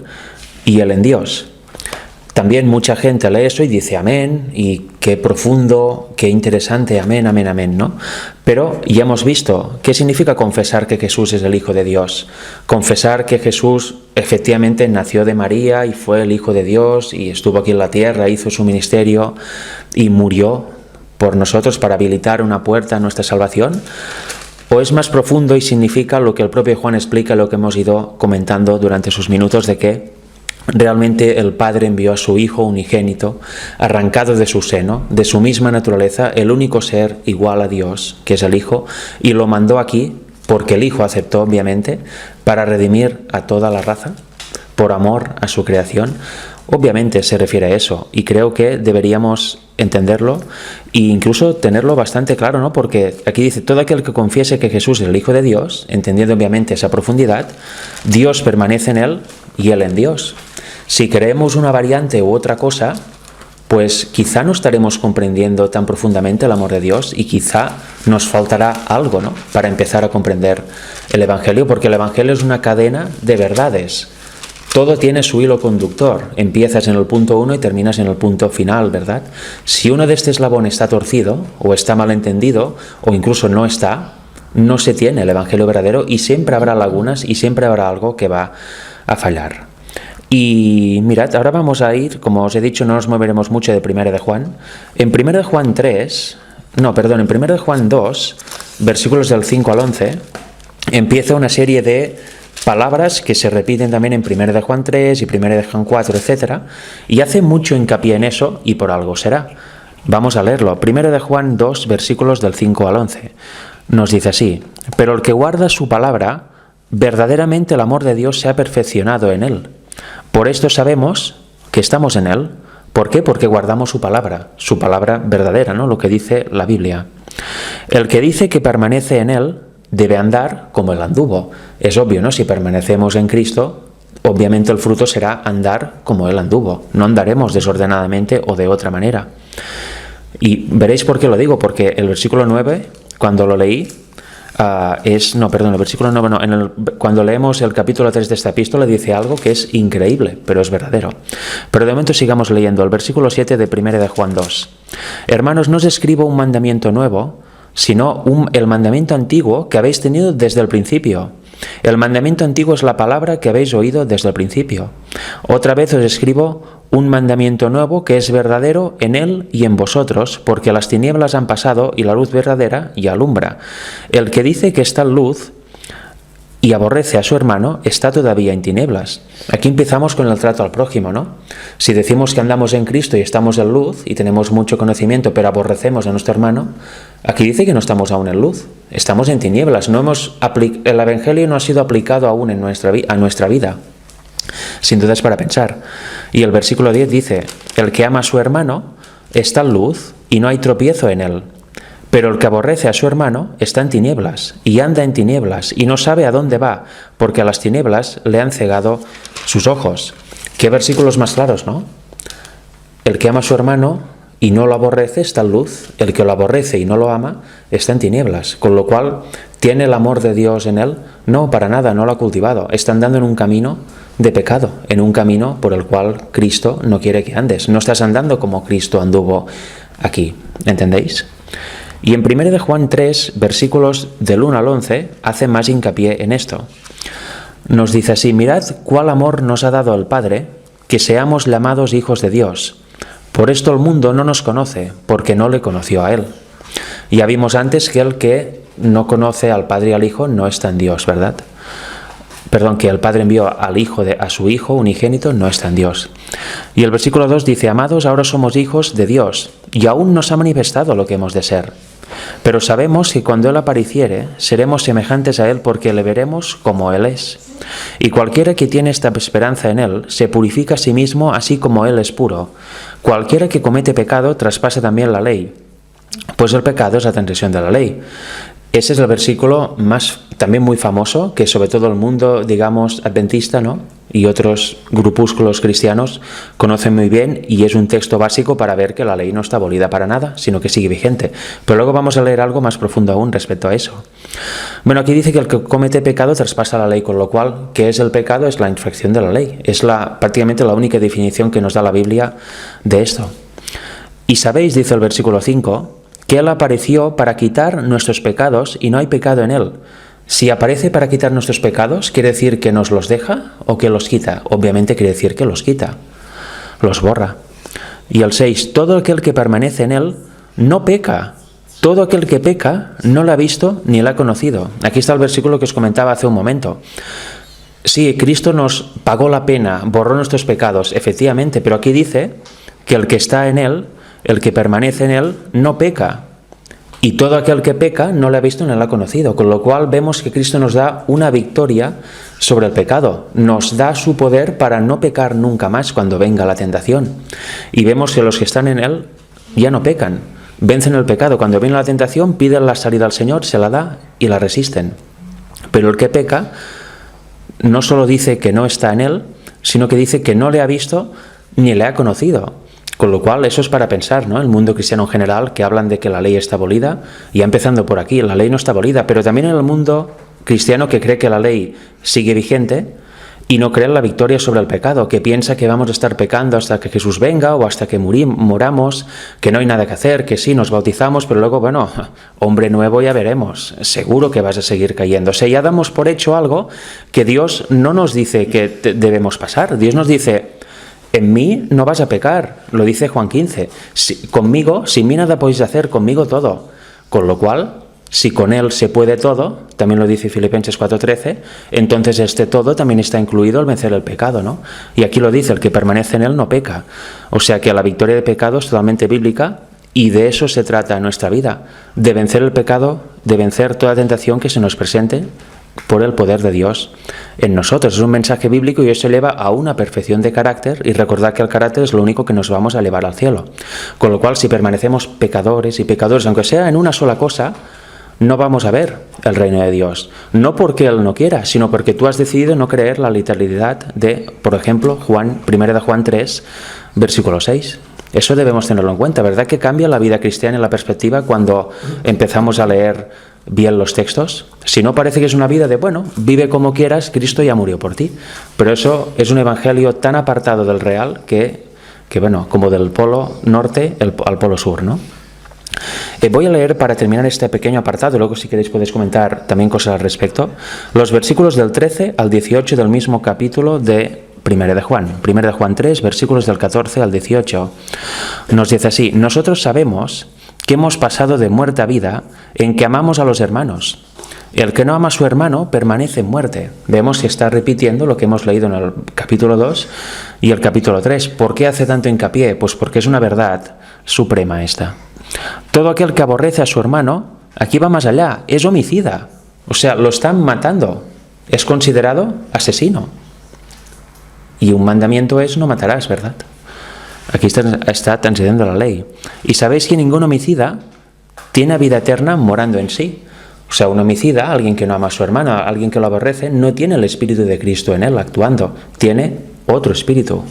y él en Dios. También mucha gente lee eso y dice amén, y qué profundo, qué interesante, amén, amén, amén, ¿no? Pero ya hemos visto qué significa confesar que Jesús es el Hijo de Dios. Confesar que Jesús efectivamente nació de María y fue el Hijo de Dios y estuvo aquí en la tierra, hizo su ministerio y murió por nosotros para habilitar una puerta a nuestra salvación. ¿O es más profundo y significa lo que el propio Juan explica, lo que hemos ido comentando durante sus minutos, de que realmente el Padre envió a su Hijo unigénito, arrancado de su seno, de su misma naturaleza, el único ser igual a Dios, que es el Hijo, y lo mandó aquí, porque el Hijo aceptó, obviamente, para redimir a toda la raza, por amor a su creación? Obviamente se refiere a eso, y creo que deberíamos entenderlo e incluso tenerlo bastante claro, ¿no? Porque aquí dice, todo aquel que confiese que Jesús es el Hijo de Dios, entendiendo obviamente esa profundidad, Dios permanece en él y él en Dios. Si creemos una variante u otra cosa, pues quizá no estaremos comprendiendo tan profundamente el amor de Dios y quizá nos faltará algo, ¿no? Para empezar a comprender el Evangelio, porque el Evangelio es una cadena de verdades. Todo tiene su hilo conductor. Empiezas en el punto 1 y terminas en el punto final, ¿verdad? Si uno de este eslabón está torcido o está mal entendido o incluso no está, no se tiene el Evangelio verdadero y siempre habrá lagunas y siempre habrá algo que va a fallar. Y mirad, ahora vamos a ir, como os he dicho, no nos moveremos mucho de 1 de Juan. En 1 de Juan 2, versículos del 5 al 11, empieza una serie de palabras que se repiten también en 1 de Juan 3 y 1 de Juan 4, etc. Y hace mucho hincapié en eso y por algo será. Vamos a leerlo. 1 de Juan 2, versículos del 5 al 11. Nos dice así, pero el que guarda su palabra, verdaderamente el amor de Dios se ha perfeccionado en él. Por esto sabemos que estamos en él. ¿Por qué? Porque guardamos su palabra verdadera, ¿no? Lo que dice la Biblia. El que dice que permanece en él debe andar como él anduvo. Es obvio, ¿no? Si permanecemos en Cristo, obviamente el fruto será andar como él anduvo. No andaremos desordenadamente o de otra manera. Y veréis por qué lo digo, porque el versículo 9, cuando lo leí, el versículo 9 no, cuando leemos el capítulo 3 de esta epístola dice algo que es increíble, pero es verdadero. Pero de momento sigamos leyendo el versículo 7 de 1 de Juan 2. Hermanos, no os escribo un mandamiento nuevo, sino el mandamiento antiguo que habéis tenido desde el principio. El mandamiento antiguo es la palabra que habéis oído desde el principio. Otra vez os escribo un mandamiento nuevo que es verdadero en él y en vosotros, porque las tinieblas han pasado y la luz verdadera ya alumbra. El que dice que está en luz y aborrece a su hermano está todavía en tinieblas. Aquí empezamos con el trato al prójimo, ¿no? Si decimos que andamos en Cristo y estamos en luz y tenemos mucho conocimiento, pero aborrecemos a nuestro hermano, aquí dice que no estamos aún en luz, estamos en tinieblas. El Evangelio no ha sido aplicado aún a nuestra vida. Sin duda es para pensar. Y el versículo 10 dice, el que ama a su hermano está en luz y no hay tropiezo en él. Pero el que aborrece a su hermano está en tinieblas y anda en tinieblas y no sabe a dónde va, porque a las tinieblas le han cegado sus ojos. Qué versículos más claros, ¿no? El que ama a su hermano y no lo aborrece está en luz. El que lo aborrece y no lo ama está en tinieblas. Con lo cual, ¿tiene el amor de Dios en él? No, para nada, no lo ha cultivado. Está andando en un camino de pecado, en un camino por el cual Cristo no quiere que andes. No estás andando como Cristo anduvo aquí, ¿entendéis? Y en 1 de Juan 3, versículos del 1 al 11, hace más hincapié en esto. Nos dice así: mirad cuál amor nos ha dado el Padre, que seamos llamados hijos de Dios. Por esto el mundo no nos conoce, porque no le conoció a Él. Ya vimos antes que el que no conoce al Padre y al Hijo no está en Dios, ¿verdad? Perdón, que el Padre envió a su Hijo unigénito no está en Dios. Y el versículo 2 dice: amados, ahora somos hijos de Dios, y aún no se ha manifestado lo que hemos de ser. Pero sabemos que cuando Él apareciere, seremos semejantes a Él, porque le veremos como Él es. Y cualquiera que tiene esta esperanza en Él, se purifica a sí mismo, así como Él es puro. Cualquiera que comete pecado, traspasa también la ley, pues el pecado es la transgresión de la ley. Ese es el versículo también muy famoso, que sobre todo el mundo, digamos, adventista, ¿no?, y otros grupúsculos cristianos conocen muy bien, y es un texto básico para ver que la ley no está abolida para nada, sino que sigue vigente. Pero luego vamos a leer algo más profundo aún respecto a eso. Bueno, aquí dice que el que comete pecado traspasa la ley, con lo cual, ¿qué es el pecado? Es la infracción de la ley. Es prácticamente la única definición que nos da la Biblia de esto. Y sabéis, dice el versículo 5, que Él apareció para quitar nuestros pecados y no hay pecado en Él. Si aparece para quitar nuestros pecados, ¿quiere decir que nos los deja o que los quita? Obviamente quiere decir que los quita, los borra. Y el 6, todo aquel que permanece en Él no peca. Todo aquel que peca no lo ha visto ni lo ha conocido. Aquí está el versículo que os comentaba hace un momento. Sí, Cristo nos pagó la pena, borró nuestros pecados, efectivamente, pero aquí dice que el que está en Él, el que permanece en Él, no peca. Y todo aquel que peca no le ha visto ni le ha conocido. Con lo cual vemos que Cristo nos da una victoria sobre el pecado. Nos da su poder para no pecar nunca más cuando venga la tentación. Y vemos que los que están en Él ya no pecan. Vencen el pecado. Cuando viene la tentación, piden la salida al Señor, se la da y la resisten. Pero el que peca no solo dice que no está en Él, sino que dice que no le ha visto ni le ha conocido. Con lo cual, eso es para pensar, ¿no? El mundo cristiano en general, que hablan de que la ley está abolida, y empezando por aquí, la ley no está abolida, pero también en el mundo cristiano que cree que la ley sigue vigente y no cree en la victoria sobre el pecado, que piensa que vamos a estar pecando hasta que Jesús venga o hasta que muramos, que no hay nada que hacer, que sí, nos bautizamos, pero luego, bueno, hombre nuevo ya veremos, seguro que vas a seguir cayendo. O sea, ya damos por hecho algo que Dios no nos dice que debemos pasar. Dios nos dice: en mí no vas a pecar, lo dice Juan 15. Conmigo, sin mí nada podéis hacer, conmigo todo. Con lo cual, si con Él se puede todo, también lo dice Filipenses 4:13, entonces este todo también está incluido el vencer el pecado, ¿no? Y aquí lo dice: el que permanece en Él no peca. O sea que la victoria de pecado es totalmente bíblica, y de eso se trata en nuestra vida, de vencer el pecado, de vencer toda tentación que se nos presente por el poder de Dios en nosotros. Es un mensaje bíblico y eso eleva a una perfección de carácter, y recordad que el carácter es lo único que nos vamos a elevar al cielo. Con lo cual, si permanecemos pecadores y pecadores, aunque sea en una sola cosa, no vamos a ver el reino de Dios. No porque Él no quiera, sino porque tú has decidido no creer la literalidad de, por ejemplo, 1 de Juan 3, versículo 6. Eso debemos tenerlo en cuenta, ¿verdad? Que cambia la vida cristiana y la perspectiva cuando empezamos a leer bien los textos. Si no, parece que es una vida de, bueno, vive como quieras, Cristo ya murió por ti. Pero eso es un evangelio tan apartado del real que bueno, como del polo norte al polo sur, ¿no? Voy a leer, para terminar este pequeño apartado, luego si queréis podéis comentar también cosas al respecto, los versículos del 13 al 18 del mismo capítulo de 1 de Juan 3, versículos del 14 al 18. Nos dice así: nosotros sabemos que hemos pasado de muerte a vida en que amamos a los hermanos. El que no ama a su hermano permanece en muerte. Vemos que está repitiendo lo que hemos leído en el capítulo 2 y el capítulo 3. ¿Por qué hace tanto hincapié? Pues porque es una verdad suprema esta. Todo aquel que aborrece a su hermano, aquí va más allá, es homicida. O sea, lo están matando. Es considerado asesino. Y un mandamiento es: no matarás, ¿verdad? Aquí está transgrediendo la ley. Y sabéis que ningún homicida tiene vida eterna morando en sí. O sea, un homicida, alguien que no ama a su hermano, alguien que lo aborrece, no tiene el Espíritu de Cristo en él actuando. Tiene otro espíritu.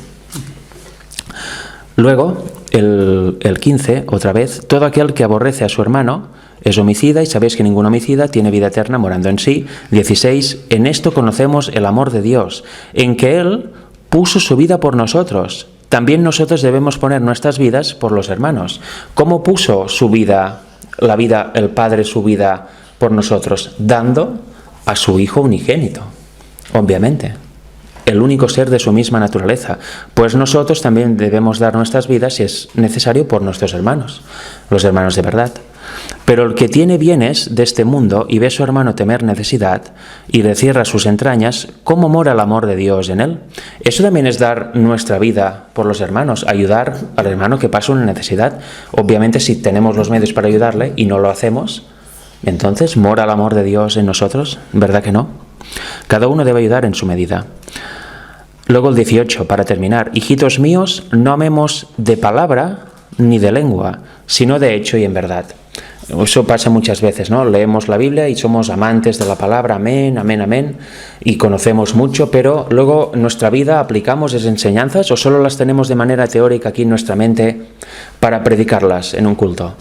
Luego, el 15, otra vez, todo aquel que aborrece a su hermano es homicida y sabéis que ningún homicida tiene vida eterna morando en sí. 16, en esto conocemos el amor de Dios, en que Él puso su vida por nosotros. También nosotros debemos poner nuestras vidas por los hermanos. ¿Cómo puso su vida, el Padre su vida por nosotros? Dando a su Hijo unigénito, obviamente. El único ser de su misma naturaleza. Pues nosotros también debemos dar nuestras vidas, si es necesario, por nuestros hermanos, los hermanos de verdad. Pero el que tiene bienes de este mundo y ve a su hermano temer necesidad y le cierra sus entrañas, ¿cómo mora el amor de Dios en él? Eso también es dar nuestra vida por los hermanos, ayudar al hermano que pasa una necesidad. Obviamente, si tenemos los medios para ayudarle y no lo hacemos, entonces, ¿mora el amor de Dios en nosotros? ¿Verdad que no? Cada uno debe ayudar en su medida. Luego el 18, para terminar. Hijitos míos, no amemos de palabra ni de lengua, sino de hecho y en verdad. Eso pasa muchas veces, ¿no? Leemos la Biblia y somos amantes de la palabra, amén, amén, amén, y conocemos mucho, pero luego en nuestra vida aplicamos esas enseñanzas o solo las tenemos de manera teórica aquí en nuestra mente para predicarlas en un culto.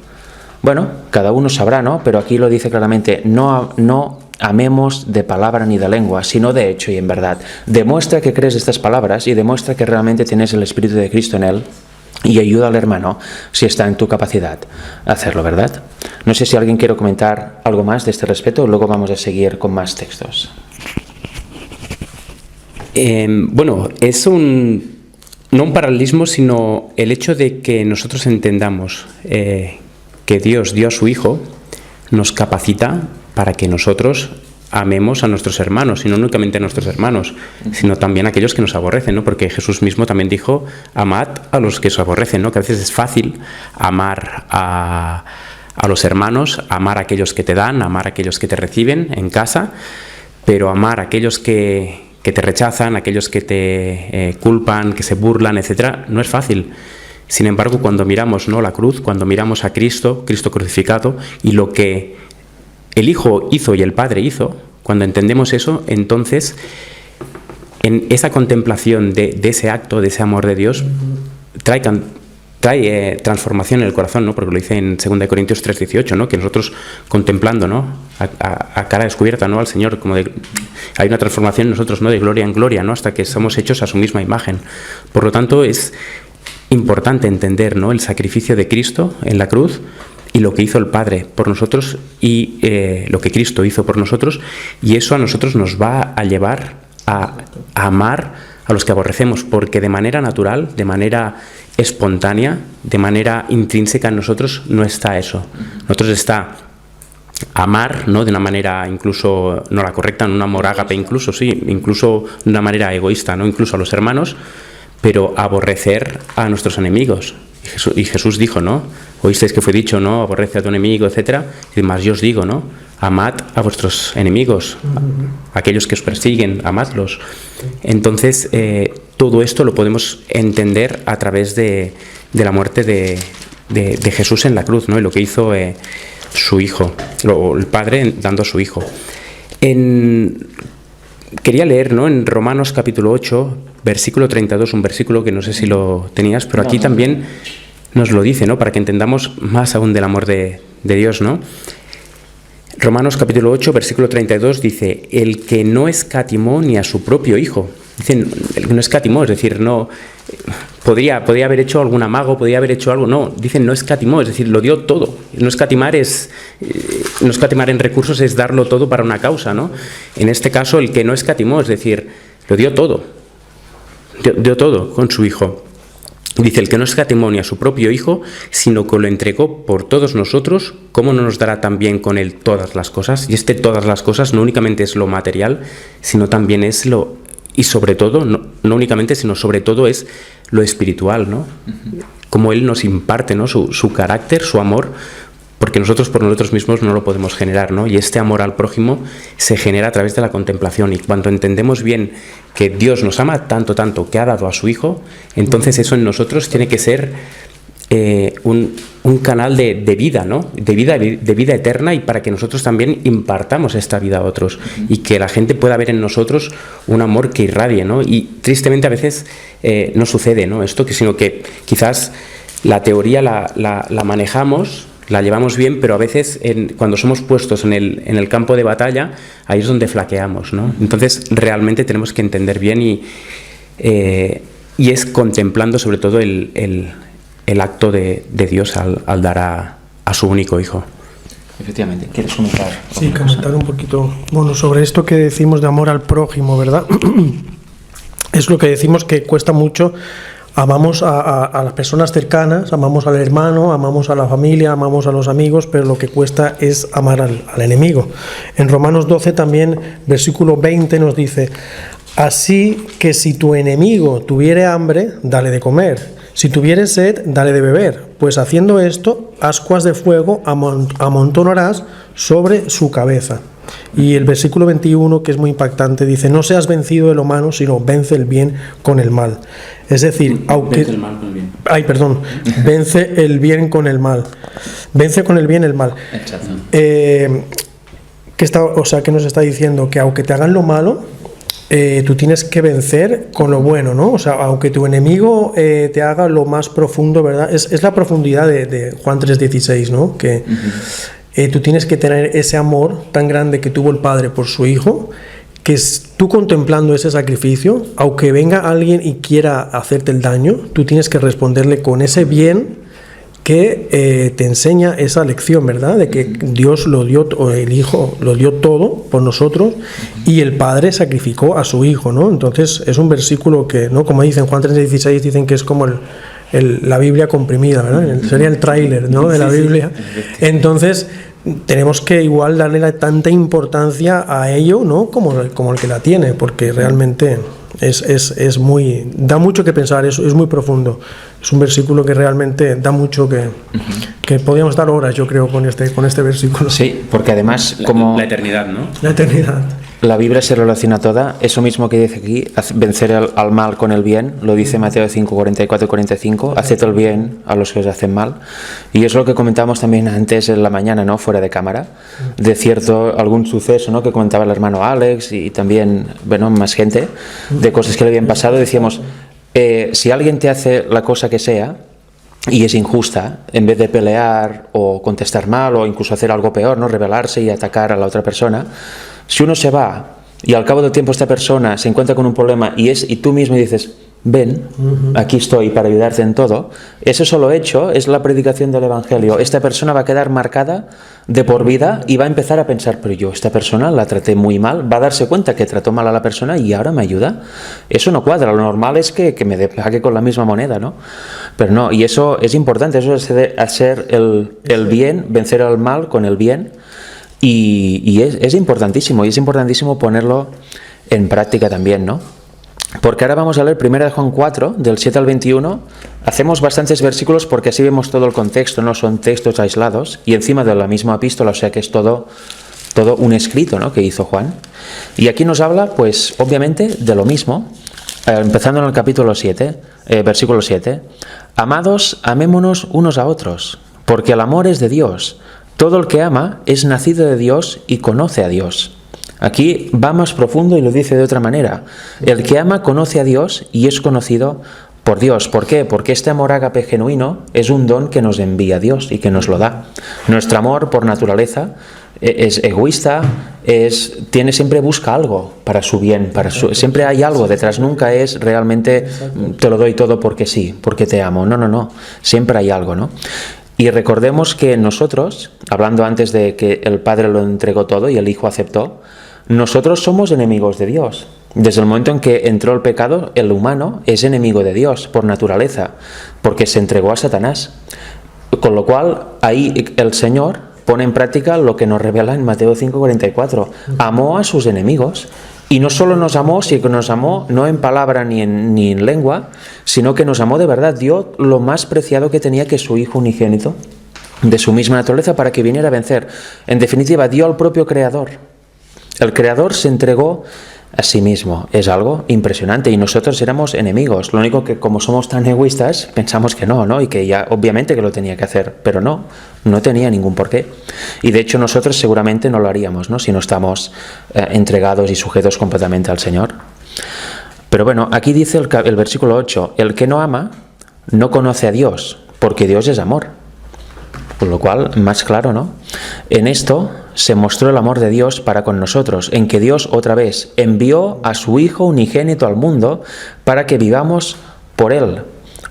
Bueno, cada uno sabrá, ¿no? Pero aquí lo dice claramente, no amemos de palabra ni de lengua, sino de hecho y en verdad. Demuestra que crees estas palabras y demuestra que realmente tienes el Espíritu de Cristo en él y ayuda al hermano si está en tu capacidad a hacerlo, ¿verdad? No sé si alguien quiere comentar algo más de este respecto o luego vamos a seguir con más textos. Bueno, es no un paralelismo, sino el hecho de que nosotros entendamos que Dios dio a su Hijo, nos capacita para que nosotros amemos a nuestros hermanos, y no únicamente a nuestros hermanos, sino también a aquellos que nos aborrecen, ¿no? Porque Jesús mismo también dijo, amad a los que os aborrecen, ¿no? Que a veces es fácil amar a los hermanos, amar a aquellos que te dan, amar a aquellos que te reciben en casa, pero amar a aquellos que te rechazan, aquellos que te culpan, que se burlan, etcétera, no es fácil. Sin embargo, cuando miramos, ¿no?, la cruz, cuando miramos a Cristo crucificado y lo que el Hijo hizo y el Padre hizo, cuando entendemos eso, entonces en esa contemplación de ese acto, de ese amor de Dios, trae transformación en el corazón, ¿no? Porque lo dice en 2 Corintios 3:18, ¿no? Que nosotros contemplando, ¿no?, a cara descubierta, ¿no?, al Señor, hay una transformación en nosotros, ¿no?, de gloria en gloria, ¿no?, hasta que somos hechos a su misma imagen. Por lo tanto, es importante entender, ¿no?, el sacrificio de Cristo en la cruz y lo que hizo el Padre por nosotros y lo que Cristo hizo por nosotros, y eso a nosotros nos va a llevar a amar a los que aborrecemos, porque de manera natural, de manera espontánea, de manera intrínseca en nosotros no está eso. Nosotros está amar, ¿no?, de una manera incluso no la correcta, en un amor ágape, incluso de una manera egoísta, ¿no?, incluso a los hermanos, pero aborrecer a nuestros enemigos. Y Jesús dijo, ¿no?, oísteis que fue dicho, ¿no?, aborrece a tu enemigo, etcétera. Y más yo os digo, ¿no?, amad a vuestros enemigos, a aquellos que os persiguen, amadlos. Entonces, todo esto lo podemos entender a través de la muerte de Jesús en la cruz, ¿no?, y lo que hizo su Hijo, el Padre dando a su Hijo. Quería leer, ¿no?, en Romanos capítulo 8, versículo 32, un versículo que no sé si lo tenías, pero aquí también nos lo dice, ¿no?, para que entendamos más aún del amor de Dios, ¿no? Romanos capítulo 8, versículo 32 dice, el que no escatimó ni a su propio Hijo. Dicen, el que no escatimó, es decir, no podría haber hecho algún amago, podría haber hecho algo, no, dicen no escatimó, es decir, lo dio todo. No escatimar en recursos es darlo todo para una causa, ¿no? En este caso, el que no escatimó, es decir, lo dio todo, dio todo con su Hijo. Dice, el que no escatimó ni a su propio Hijo, sino que lo entregó por todos nosotros, ¿cómo no nos dará también con él todas las cosas? Y todas las cosas no únicamente es lo material, sino también es y sobre todo, no únicamente, sino sobre todo es lo espiritual, ¿no? Como Él nos imparte, ¿no?, su carácter, su amor, porque nosotros por nosotros mismos no lo podemos generar, ¿no? Y este amor al prójimo se genera a través de la contemplación, y cuando entendemos bien que Dios nos ama tanto, que ha dado a su Hijo, entonces eso en nosotros tiene que ser un canal de vida, ¿no?, de vida eterna, y para que nosotros también impartamos esta vida a otros y que la gente pueda ver en nosotros un amor que irradie, ¿no? Y tristemente a veces no sucede, ¿no?, esto, sino que quizás la teoría la manejamos, la llevamos bien, pero a veces cuando somos puestos en el campo de batalla, ahí es donde flaqueamos, ¿no? Entonces realmente tenemos que entender bien y es contemplando sobre todo el acto de Dios al dar a su único hijo. Efectivamente, ¿quieres comentar? Sí, comentar un poquito, bueno, sobre esto que decimos de amor al prójimo, ¿verdad? Es lo que decimos que cuesta mucho. Amamos a las personas cercanas, amamos al hermano, amamos a la familia, amamos a los amigos, pero lo que cuesta es amar al enemigo. En Romanos 12 también, versículo 20 nos dice: así que si tu enemigo tuviere hambre, dale de comer; si tuviere sed, dale de beber, pues haciendo esto, ascuas de fuego amontonarás sobre su cabeza. Y el versículo 21, que es muy impactante, dice: no seas vencido de lo malo, sino vence el bien con el mal. Es decir, aunque... Vence el mal con el bien. Vence el bien con el mal. Vence con el bien el mal. Exacto. ¿Qué nos está diciendo? Que aunque te hagan lo malo, tú tienes que vencer con lo bueno, ¿no? O sea, aunque tu enemigo te haga lo más profundo, ¿verdad? Es la profundidad de Juan 3:16, ¿no? Que tú tienes que tener ese amor tan grande que tuvo el Padre por su Hijo, que tú contemplando ese sacrificio, aunque venga alguien y quiera hacerte el daño, tú tienes que responderle con ese bien que te enseña esa lección, ¿verdad? De que Dios lo dio, o el Hijo lo dio todo por nosotros, y el Padre sacrificó a su Hijo, ¿no? Entonces es un versículo que, ¿no? Como dicen, Juan 3:16, dicen que es como la Biblia comprimida, ¿verdad? Sería el tráiler, ¿no? De la Biblia. Entonces tenemos que igual darle tanta importancia a ello, ¿no? Como el que la tiene, porque realmente es muy, da mucho que pensar, es muy profundo. Es un versículo que realmente da mucho que podríamos estar horas, yo creo, con este versículo. Sí, porque además como la eternidad, ¿no? La eternidad. La Biblia se relaciona toda, eso mismo que dice aquí, vencer al mal con el bien, lo dice Mateo 5, 44 y 45, haced el bien a los que os hacen mal. Y es lo que comentábamos también antes en la mañana, ¿no? Fuera de cámara, de algún suceso, ¿no? Que comentaba el hermano Alex y también, bueno, más gente, de cosas que le habían pasado. Decíamos, si alguien te hace la cosa que sea y es injusta, en vez de pelear o contestar mal o incluso hacer algo peor, ¿no? Rebelarse y atacar a la otra persona, si uno se va y al cabo del tiempo esta persona se encuentra con un problema y tú mismo dices: ven, aquí estoy para ayudarte en todo, ese solo hecho es la predicación del Evangelio. Esta persona va a quedar marcada de por vida y va a empezar a pensar: pero yo esta persona la traté muy mal, va a darse cuenta que trató mal a la persona y ahora me ayuda. Eso no cuadra, lo normal es que me pague con la misma moneda, ¿no? Pero no, y eso es importante, eso es hacer el bien, vencer al mal con el bien. Y es importantísimo, y es importantísimo ponerlo en práctica también, ¿no? Porque ahora vamos a leer 1 Juan 4, del 7 al 21. Hacemos bastantes versículos porque así vemos todo el contexto, no son textos aislados, y encima de la misma epístola, o sea que es todo un escrito, ¿no? Que hizo Juan. Y aquí nos habla, pues, obviamente, de lo mismo, empezando en el capítulo 7, versículo 7. Amados, amémonos unos a otros, porque el amor es de Dios. Todo el que ama es nacido de Dios y conoce a Dios. Aquí va más profundo y lo dice de otra manera. El que ama conoce a Dios y es conocido por Dios. ¿Por qué? Porque este amor ágape genuino es un don que nos envía Dios y que nos lo da. Nuestro amor por naturaleza es egoísta, siempre busca algo para su bien, siempre hay algo detrás, nunca es realmente te lo doy todo porque sí, porque te amo. No, siempre hay algo, ¿no? Y recordemos que nosotros, hablando antes de que el Padre lo entregó todo y el Hijo aceptó, nosotros somos enemigos de Dios. Desde el momento en que entró el pecado, el humano es enemigo de Dios por naturaleza, porque se entregó a Satanás. Con lo cual, ahí el Señor pone en práctica lo que nos revela en Mateo 5:44. Amó a sus enemigos. Y no solo nos amó, sino que nos amó no en palabra ni en lengua, sino que nos amó de verdad. Dio lo más preciado que tenía, que su Hijo unigénito, de su misma naturaleza, para que viniera a vencer. En definitiva, dio al propio Creador. El Creador se entregó a sí mismo. Es algo impresionante, y nosotros éramos enemigos. Lo único que, como somos tan egoístas, pensamos que no, y que ya obviamente que lo tenía que hacer, pero no tenía ningún porqué. Y de hecho nosotros seguramente no lo haríamos, ¿no? Si no estamos entregados y sujetos completamente al Señor. Pero bueno, aquí dice el versículo 8: el que no ama no conoce a Dios, porque Dios es amor. Con lo cual, más claro, ¿no? En esto se mostró el amor de Dios para con nosotros, en que Dios otra vez envió a su Hijo unigénito al mundo para que vivamos por Él.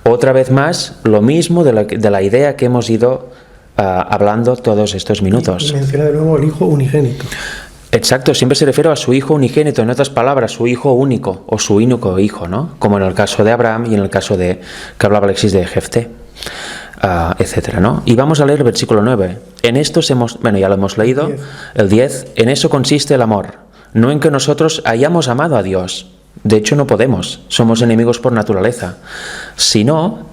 Otra vez más, lo mismo de la idea que hemos ido hablando todos estos minutos. Y menciona de nuevo el Hijo unigénito. Exacto, siempre se refiere a su Hijo unigénito, en otras palabras, su Hijo único o su único Hijo, ¿no? Como en el caso de Abraham y en el caso de que hablaba Alexis de Jefté, etcétera, ¿no? Y vamos a leer el versículo 9. En esto ya lo hemos leído, el 10. En eso consiste el amor, no en que nosotros hayamos amado a Dios, de hecho no podemos, somos enemigos por naturaleza, sino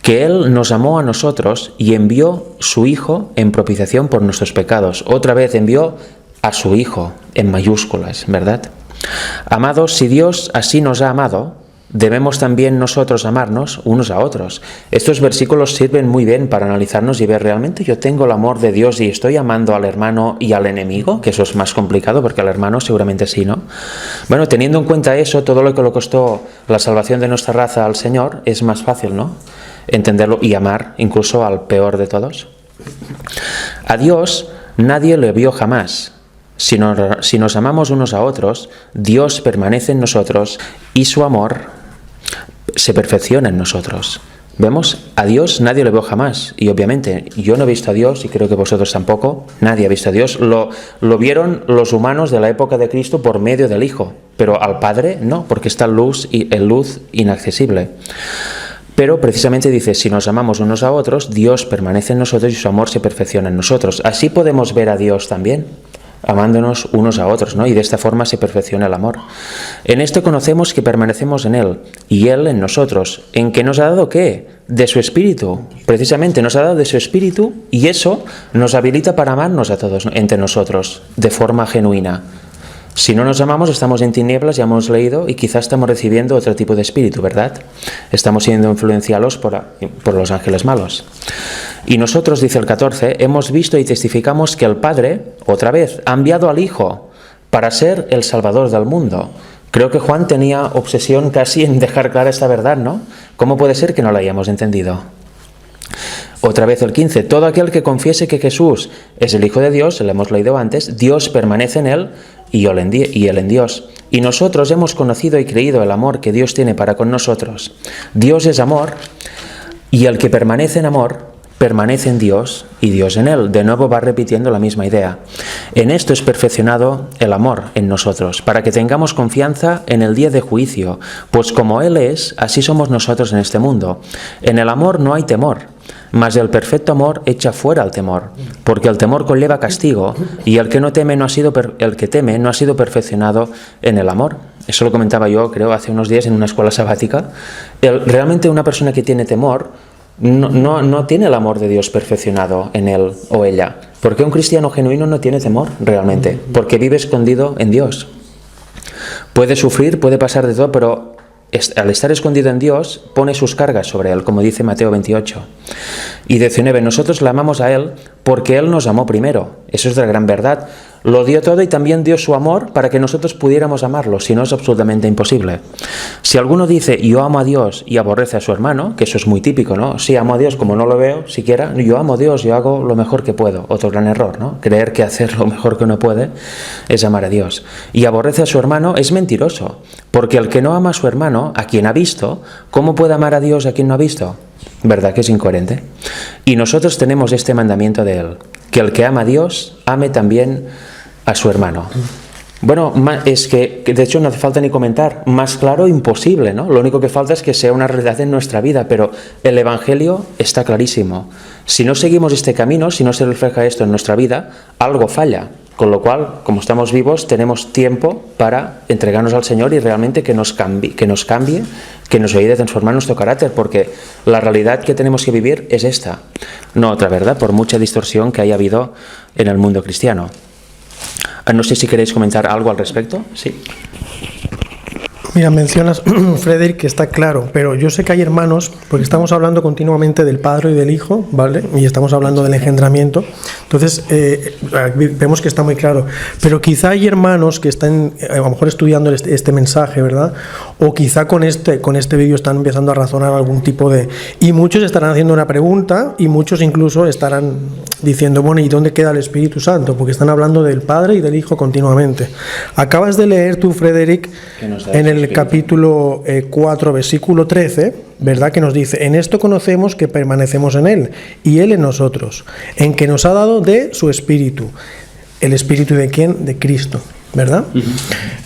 que Él nos amó a nosotros y envió su Hijo en propiciación por nuestros pecados. Otra vez envió a su Hijo en mayúsculas, ¿verdad? Amados, si Dios así nos ha amado, debemos también nosotros amarnos unos a otros. Estos versículos sirven muy bien para analizarnos y ver, ¿realmente yo tengo el amor de Dios y estoy amando al hermano y al enemigo? Que eso es más complicado, porque al hermano seguramente sí, ¿no? Bueno, teniendo en cuenta eso, todo lo que le costó la salvación de nuestra raza al Señor, es más fácil, ¿no? Entenderlo y amar incluso al peor de todos. A Dios nadie le vio jamás. Si nos amamos unos a otros, Dios permanece en nosotros y su amor se perfecciona en nosotros. ¿Vemos? A Dios nadie le vio jamás. Y obviamente yo no he visto a Dios y creo que vosotros tampoco. Nadie ha visto a Dios. Lo vieron los humanos de la época de Cristo por medio del Hijo. Pero al Padre no, porque está en luz inaccesible. Pero precisamente dice, si nos amamos unos a otros, Dios permanece en nosotros y su amor se perfecciona en nosotros. Así podemos ver a Dios también, amándonos unos a otros, ¿no? Y de esta forma se perfecciona el amor. En esto conocemos que permanecemos en Él y Él en nosotros. ¿En qué nos ha dado qué? De su Espíritu. Precisamente nos ha dado de su Espíritu y eso nos habilita para amarnos a todos entre nosotros de forma genuina. Si no nos amamos, estamos en tinieblas, ya hemos leído, y quizás estamos recibiendo otro tipo de espíritu, ¿verdad? Estamos siendo influenciados por los ángeles malos. Y nosotros, dice el 14, hemos visto y testificamos que el Padre, otra vez, ha enviado al Hijo para ser el Salvador del mundo. Creo que Juan tenía obsesión casi en dejar clara esta verdad, ¿no? ¿Cómo puede ser que no la hayamos entendido? Otra vez el 15, todo aquel que confiese que Jesús es el Hijo de Dios, lo hemos leído antes, Dios permanece en él y él en Dios. Y nosotros hemos conocido y creído el amor que Dios tiene para con nosotros. Dios es amor y el que permanece en amor permanece en Dios y Dios en él. De nuevo va repitiendo la misma idea. En esto es perfeccionado el amor en nosotros, para que tengamos confianza en el día de juicio, pues como Él es, así somos nosotros en este mundo. En el amor no hay temor, mas el perfecto amor echa fuera el temor, porque el temor conlleva castigo, y el que teme no ha sido perfeccionado en el amor. Eso lo comentaba yo, creo, hace unos días en una escuela sabática. Realmente una persona que tiene temor no tiene el amor de Dios perfeccionado en él o ella. Porque un cristiano genuino no tiene temor realmente, porque vive escondido en Dios. Puede sufrir, puede pasar de todo, pero al estar escondido en Dios, pone sus cargas sobre él, como dice Mateo 28. Y 19, nosotros le amamos a Él porque Él nos amó primero. Eso es la gran verdad. Lo dio todo y también dio su amor para que nosotros pudiéramos amarlo, si no es absolutamente imposible. Si alguno dice, yo amo a Dios y aborrece a su hermano, que eso es muy típico, ¿no? Sí, amo a Dios, como no lo veo siquiera, yo amo a Dios, yo hago lo mejor que puedo. Otro gran error, ¿no? Creer que hacer lo mejor que uno puede es amar a Dios. Y aborrece a su hermano es mentiroso, porque el que no ama a su hermano, a quien ha visto, ¿cómo puede amar a Dios a quien no ha visto? ¿Verdad que es incoherente? Y nosotros tenemos este mandamiento de Él, que el que ama a Dios, ame también a su hermano. Bueno, es que de hecho no hace falta ni comentar, más claro imposible, ¿no? Lo único que falta es que sea una realidad en nuestra vida, pero el Evangelio está clarísimo. Si no seguimos este camino, si no se refleja esto en nuestra vida, algo falla. Con lo cual, como estamos vivos, tenemos tiempo para entregarnos al Señor y realmente que nos cambie, que nos ayude a transformar nuestro carácter, porque la realidad que tenemos que vivir es esta, no otra, ¿verdad? Por mucha distorsión que haya habido en el mundo cristiano. No sé si queréis comentar algo al respecto. Sí. Mira, mencionas, Frederick, que está claro, pero yo sé que hay hermanos, porque estamos hablando continuamente del Padre y del Hijo, ¿vale? Y estamos hablando del engendramiento. Entonces, vemos que está muy claro. Pero quizá hay hermanos que están, a lo mejor, estudiando este mensaje, ¿verdad? o quizá con este vídeo están empezando a razonar algún tipo de... Y muchos estarán haciendo una pregunta y muchos incluso estarán diciendo, bueno, ¿y dónde queda el Espíritu Santo? Porque están hablando del Padre y del Hijo continuamente. Acabas de leer tú, Frederick, en el capítulo 4, versículo 13, ¿verdad? Que nos dice, en esto conocemos que permanecemos en Él y Él en nosotros, en que nos ha dado de su Espíritu. ¿El Espíritu de quién? De Cristo, ¿verdad?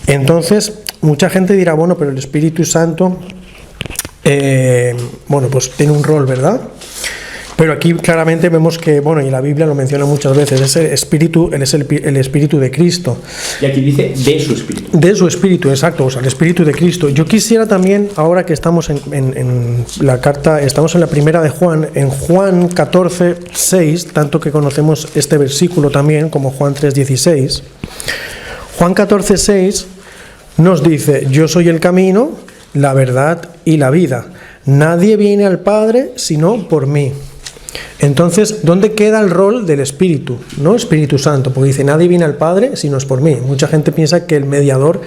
Entonces, mucha gente dirá, bueno, pero el Espíritu Santo, bueno, pues tiene un rol, ¿verdad? Pero aquí claramente vemos que, bueno, y la Biblia lo menciona muchas veces, es el Espíritu, él es el Espíritu de Cristo. Y aquí dice de su Espíritu. De su Espíritu, exacto, o sea, el Espíritu de Cristo. Yo quisiera también, ahora que estamos en la carta, estamos en la primera de Juan, en Juan 14, 6, tanto que conocemos este versículo también, como Juan 3, 16. Juan 14, 6 nos dice, yo soy el camino, la verdad y la vida. Nadie viene al Padre sino por mí. Entonces, ¿dónde queda el rol del Espíritu? No Espíritu Santo, porque dice, nadie viene al Padre si no es por mí. Mucha gente piensa que el mediador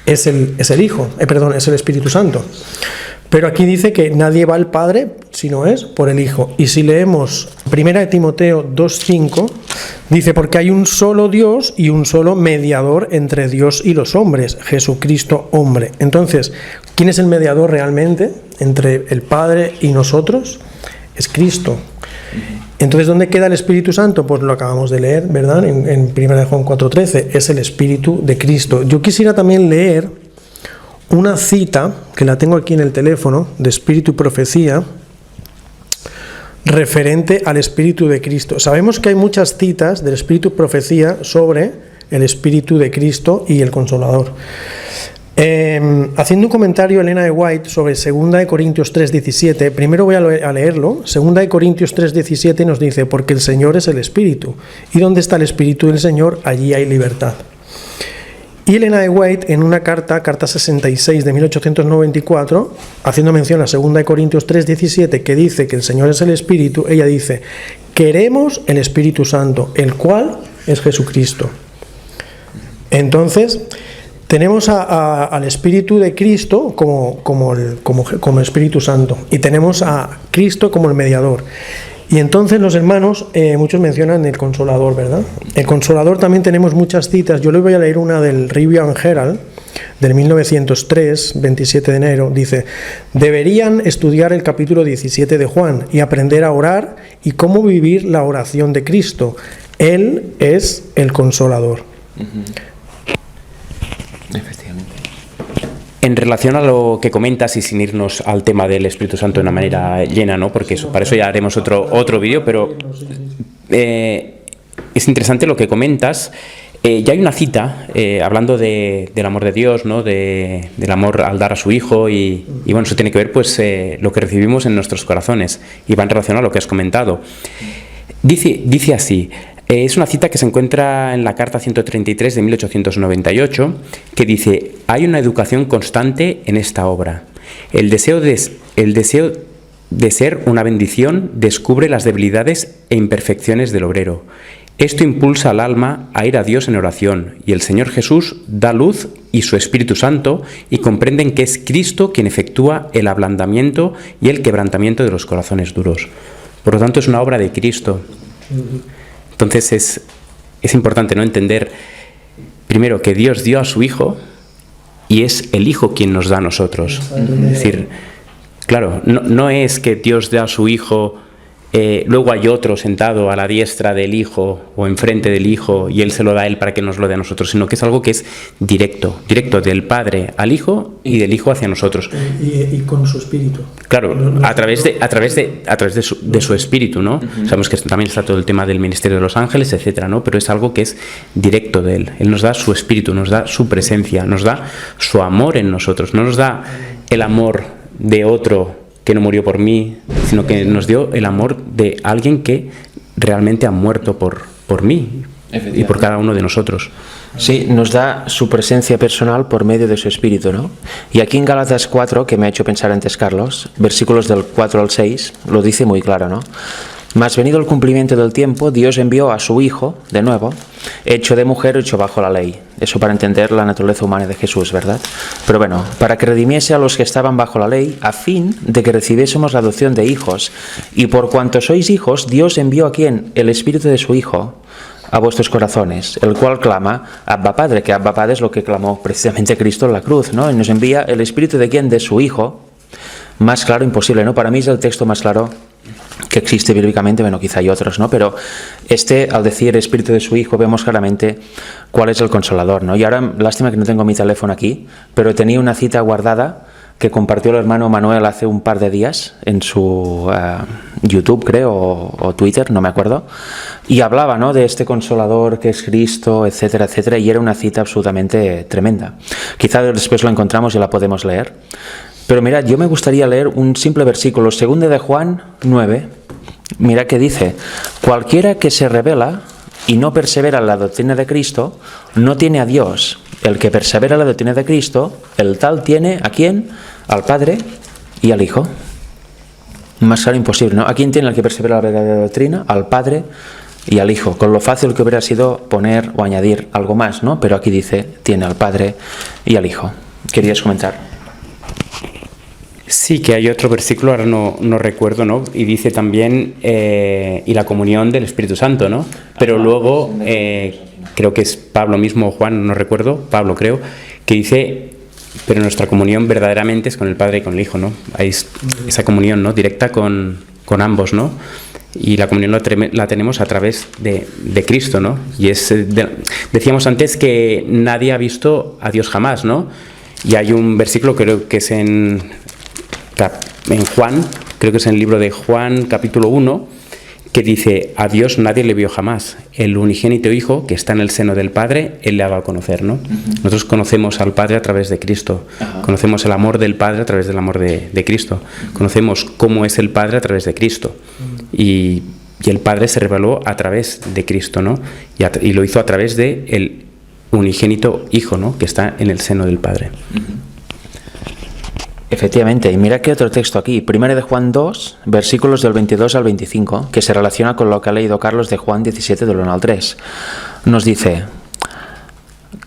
es el Hijo, es el Espíritu Santo. Pero aquí dice que nadie va al Padre si no es por el Hijo. Y si leemos 1 Timoteo 2:5, dice, porque hay un solo Dios y un solo mediador entre Dios y los hombres, Jesucristo hombre. Entonces, ¿quién es el mediador realmente entre el Padre y nosotros? Es Cristo. Entonces, ¿dónde queda el Espíritu Santo? Pues lo acabamos de leer, ¿verdad? En 1 Juan 4:13, es el Espíritu de Cristo. Yo quisiera también leer una cita, que la tengo aquí en el teléfono, de Espíritu y Profecía, referente al Espíritu de Cristo. Sabemos que hay muchas citas del Espíritu y Profecía sobre el Espíritu de Cristo y el Consolador. Haciendo un comentario Elena de White sobre 2 Corintios 3:17, primero voy a leerlo. 2 Corintios 3:17 nos dice, porque el Señor es el Espíritu, y donde está el Espíritu del Señor, allí hay libertad. Y Elena de White, en una carta 66 de 1894, haciendo mención a 2 Corintios 3:17, que dice que el Señor es el Espíritu, ella dice, queremos el Espíritu Santo, el cual es Jesucristo. Entonces, tenemos al Espíritu de Cristo como Espíritu Santo, y tenemos a Cristo como el mediador. Y entonces los hermanos, muchos mencionan el Consolador, ¿verdad? El Consolador también tenemos muchas citas. Yo les voy a leer una del Review and Herald, del 1903, 27 de enero. Dice, deberían estudiar el capítulo 17 de Juan y aprender a orar y cómo vivir la oración de Cristo. Él es el Consolador. Efectivamente. En relación a lo que comentas y sin irnos al tema del Espíritu Santo de una manera llena, ¿no? Porque para eso ya haremos otro vídeo, pero es interesante lo que comentas. Ya hay una cita hablando del amor de Dios, ¿no? Del amor al dar a su Hijo y bueno, eso tiene que ver pues lo que recibimos en nuestros corazones y va en relación a lo que has comentado. Dice así. Es una cita que se encuentra en la Carta 133 de 1898, que dice, hay una educación constante en esta obra. El deseo de ser una bendición descubre las debilidades e imperfecciones del obrero. Esto impulsa al alma a ir a Dios en oración, y el Señor Jesús da luz y su Espíritu Santo, y comprenden que es Cristo quien efectúa el ablandamiento y el quebrantamiento de los corazones duros. Por lo tanto, es una obra de Cristo. Entonces es importante, ¿no?, entender primero que Dios dio a su Hijo y es el Hijo quien nos da a nosotros. Es decir, claro, no es que Dios da a su Hijo, luego hay otro sentado a la diestra del Hijo o enfrente del Hijo y Él se lo da a Él para que nos lo dé a nosotros, sino que es algo que es directo del Padre al Hijo y del Hijo hacia nosotros. Y con su Espíritu. Claro, a través de su Espíritu, ¿no? Sabemos que también está todo el tema del ministerio de los ángeles, etcétera, ¿no? Pero es algo que es directo de Él. Él nos da su Espíritu, nos da su presencia, nos da su amor en nosotros, no nos da el amor de otro que no murió por mí, sino que nos dio el amor de alguien que realmente ha muerto por mí y por cada uno de nosotros. Sí, nos da su presencia personal por medio de su Espíritu, ¿no? Y aquí en Gálatas 4, que me ha hecho pensar antes Carlos, versículos del 4 al 6, lo dice muy claro, ¿no? Mas venido el cumplimiento del tiempo, Dios envió a su Hijo, de nuevo, hecho de mujer, hecho bajo la ley. Eso para entender la naturaleza humana de Jesús, ¿verdad? Pero bueno, para que redimiese a los que estaban bajo la ley, a fin de que recibiésemos la adopción de hijos. Y por cuanto sois hijos, Dios envió ¿a quién? El Espíritu de su Hijo a vuestros corazones, el cual clama, Abba Padre, que Abba Padre es lo que clamó precisamente Cristo en la cruz, ¿no? Y nos envía el Espíritu de ¿quién? De su Hijo. Más claro imposible, ¿no? Para mí es el texto más claro que existe bíblicamente, bueno, quizá hay otros, ¿no? Pero al decir Espíritu de su Hijo, vemos claramente cuál es el Consolador, ¿no? Y ahora, lástima que no tengo mi teléfono aquí, pero tenía una cita guardada que compartió el hermano Manuel hace un par de días en su YouTube, creo, o Twitter, no me acuerdo, y hablaba, ¿no?, de este Consolador que es Cristo, etcétera, etcétera, y era una cita absolutamente tremenda. Quizá después lo encontramos y la podemos leer. Pero mirad, yo me gustaría leer un simple versículo, 2 de Juan 9. Mira que dice: cualquiera que se rebela y no persevera en la doctrina de Cristo, no tiene a Dios. El que persevera en la doctrina de Cristo, el tal tiene ¿a quién? Al Padre y al Hijo. Más claro imposible, ¿no? ¿A quién tiene el que persevera en la verdadera doctrina? Al Padre y al Hijo. Con lo fácil que hubiera sido poner o añadir algo más, ¿no? Pero aquí dice, tiene al Padre y al Hijo. ¿Querías comentar? Sí, que hay otro versículo, ahora no recuerdo, ¿no? Y dice también, y la comunión del Espíritu Santo, ¿no? Pero luego, creo que es Pablo mismo o Juan, no recuerdo, Pablo creo, que dice, pero nuestra comunión verdaderamente es con el Padre y con el Hijo, ¿no? Hay esa comunión, ¿no?, directa con ambos, ¿no? Y la comunión la tenemos a través de Cristo, ¿no? Y decíamos antes que nadie ha visto a Dios jamás, ¿no? Y hay un versículo, creo que es en Juan, creo que es en el libro de Juan, capítulo 1, que dice, a Dios nadie le vio jamás, el unigénito Hijo que está en el seno del Padre, Él le ha dado a conocer, ¿no? Nosotros conocemos al Padre a través de Cristo, conocemos el amor del Padre a través del amor de Cristo, conocemos cómo es el Padre a través de Cristo, y el Padre se reveló a través de Cristo, ¿no? Y lo hizo a través de el unigénito Hijo, ¿no?, que está en el seno del Padre. Efectivamente, y mira que otro texto aquí, 1 de Juan 2, versículos del 22 al 25, que se relaciona con lo que ha leído Carlos de Juan 17, del 1 al 3. Nos dice,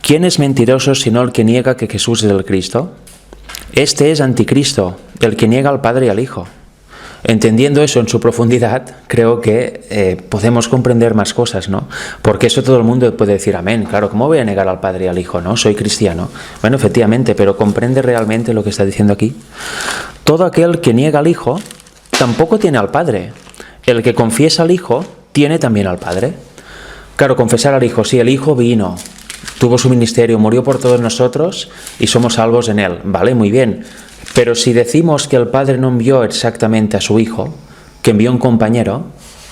¿quién es mentiroso sino el que niega que Jesús es el Cristo? Este es anticristo, el que niega al Padre y al Hijo. Entendiendo eso en su profundidad, creo que podemos comprender más cosas, ¿no? Porque eso todo el mundo puede decir amén. Claro, ¿cómo voy a negar al Padre y al Hijo, no? Soy cristiano. Bueno, efectivamente, pero ¿comprende realmente lo que está diciendo aquí? Todo aquel que niega al Hijo tampoco tiene al Padre. El que confiesa al Hijo tiene también al Padre. Claro, confesar al Hijo, sí, el Hijo vino, tuvo su ministerio, murió por todos nosotros y somos salvos en Él. Vale, muy bien. Pero si decimos que el Padre no envió exactamente a su Hijo, que envió un compañero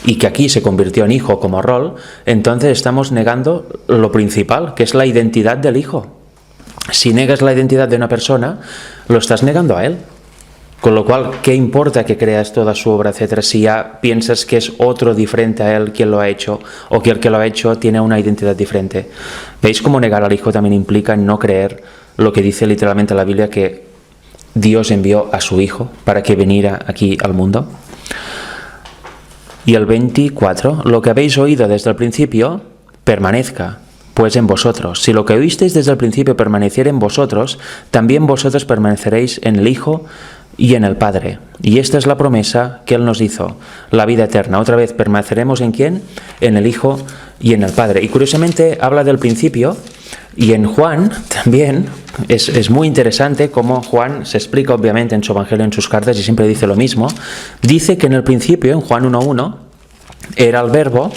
y que aquí se convirtió en Hijo como rol, entonces estamos negando lo principal, que es la identidad del Hijo. Si negas la identidad de una persona, lo estás negando a Él. Con lo cual, ¿qué importa que creas toda su obra, etcétera, si ya piensas que es otro diferente a Él quien lo ha hecho, o que el que lo ha hecho tiene una identidad diferente? ¿Veis cómo negar al Hijo también implica no creer lo que dice literalmente la Biblia, que Dios envió a su Hijo para que viniera aquí al mundo? Y el 24, lo que habéis oído desde el principio, permanezca pues en vosotros. Si lo que oísteis desde el principio permaneciera en vosotros, también vosotros permaneceréis en el Hijo y en el Padre. Y esta es la promesa que Él nos hizo, la vida eterna. Otra vez, ¿permaneceremos en quién? En el Hijo y en el Padre. Y curiosamente habla del principio, y en Juan también es muy interesante cómo Juan se explica obviamente en su Evangelio, en sus cartas, y siempre dice lo mismo. Dice que en el principio, en Juan 1.1, era el Verbo,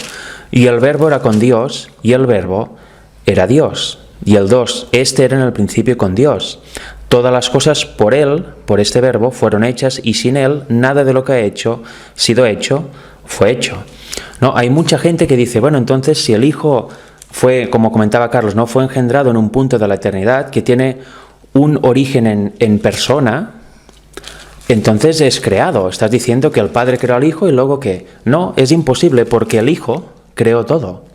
y el Verbo era con Dios, y el Verbo era Dios. Y el 2, este era en el principio con Dios. Todas las cosas por Él, por este Verbo, fueron hechas, y sin Él nada de lo que ha sido hecho, fue hecho. No, hay mucha gente que dice, bueno, entonces si el Hijo fue, como comentaba Carlos, no fue engendrado en un punto de la eternidad, que tiene un origen en persona, entonces es creado. Estás diciendo que el Padre creó al Hijo y luego ¿qué? No, es imposible, porque el Hijo creó todo.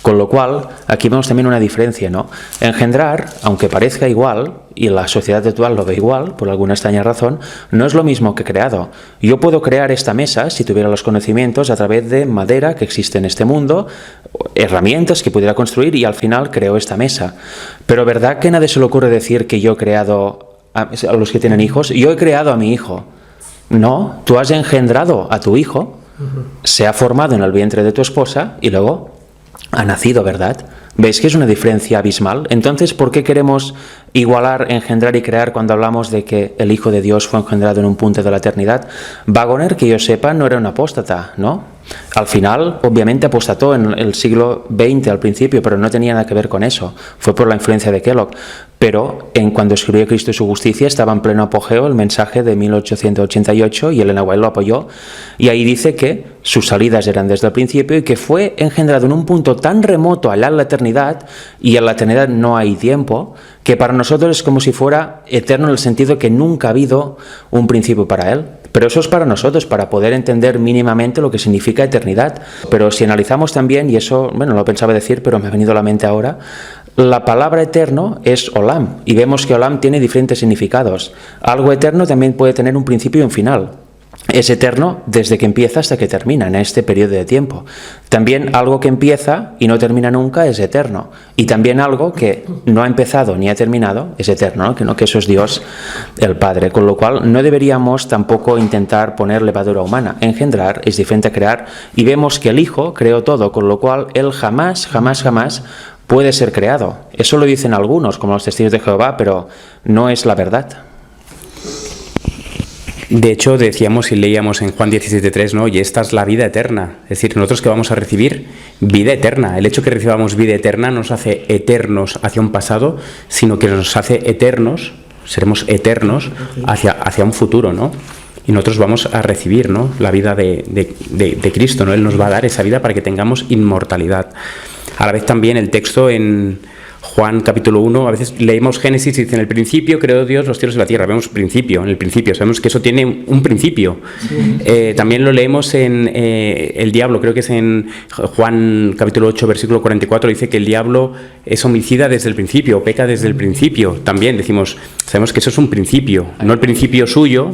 Con lo cual, aquí vemos también una diferencia, ¿no? Engendrar, aunque parezca igual, y la sociedad actual lo ve igual, por alguna extraña razón, no es lo mismo que creado. Yo puedo crear esta mesa, si tuviera los conocimientos, a través de madera que existe en este mundo, herramientas que pudiera construir, y al final creo esta mesa. Pero ¿verdad que a nadie se le ocurre decir que yo he creado a los que tienen hijos? Yo he creado a mi hijo. No, tú has engendrado a tu hijo, se ha formado en el vientre de tu esposa y luego ha nacido, ¿verdad? ¿Veis que es una diferencia abismal? Entonces, ¿por qué queremos igualar, engendrar y crear cuando hablamos de que el Hijo de Dios fue engendrado en un punto de la eternidad? Waggoner, que yo sepa, no era un apóstata, ¿no? Al final, obviamente, apostató en el siglo XX al principio, pero no tenía nada que ver con eso. Fue por la influencia de Kellogg. Pero cuando escribió Cristo y su justicia estaba en pleno apogeo el mensaje de 1888 y Elena White lo apoyó. Y ahí dice que sus salidas eran desde el principio y que fue engendrado en un punto tan remoto allá en la eternidad, y en la eternidad no hay tiempo, que para nosotros es como si fuera eterno en el sentido que nunca ha habido un principio para él. Pero eso es para nosotros, para poder entender mínimamente lo que significa eternidad. Pero si analizamos también, y eso, bueno, lo pensaba decir, pero me ha venido a la mente ahora, la palabra eterno es olam, y vemos que olam tiene diferentes significados. Algo eterno también puede tener un principio y un final. Es eterno desde que empieza hasta que termina, en este periodo de tiempo. También algo que empieza y no termina nunca es eterno. Y también algo que no ha empezado ni ha terminado es eterno, ¿no? Que eso es Dios el Padre. Con lo cual no deberíamos tampoco intentar poner levadura humana. Engendrar es diferente a crear, y vemos que el Hijo creó todo, con lo cual Él jamás puede ser creado. Eso lo dicen algunos, como los testigos de Jehová, pero no es la verdad. De hecho, decíamos y leíamos en Juan 17:3, ¿no? Y esta es la vida eterna. Es decir, nosotros que vamos a recibir vida eterna. El hecho que recibamos vida eterna no nos hace eternos hacia un pasado, sino que nos hace eternos, seremos eternos hacia un futuro, ¿no? Y nosotros vamos a recibir, ¿no?, la vida de Cristo, ¿no? Él nos va a dar esa vida para que tengamos inmortalidad. A la vez también el texto en Juan capítulo 1, a veces leemos Génesis y dice: en el principio creó Dios los cielos y la tierra. Vemos principio, en el principio, sabemos que eso tiene un principio. Sí. También lo leemos en el diablo, creo que es en Juan capítulo 8, versículo 44, dice que el diablo es homicida desde el principio, peca desde el principio. También decimos, sabemos que eso es un principio, no el principio suyo,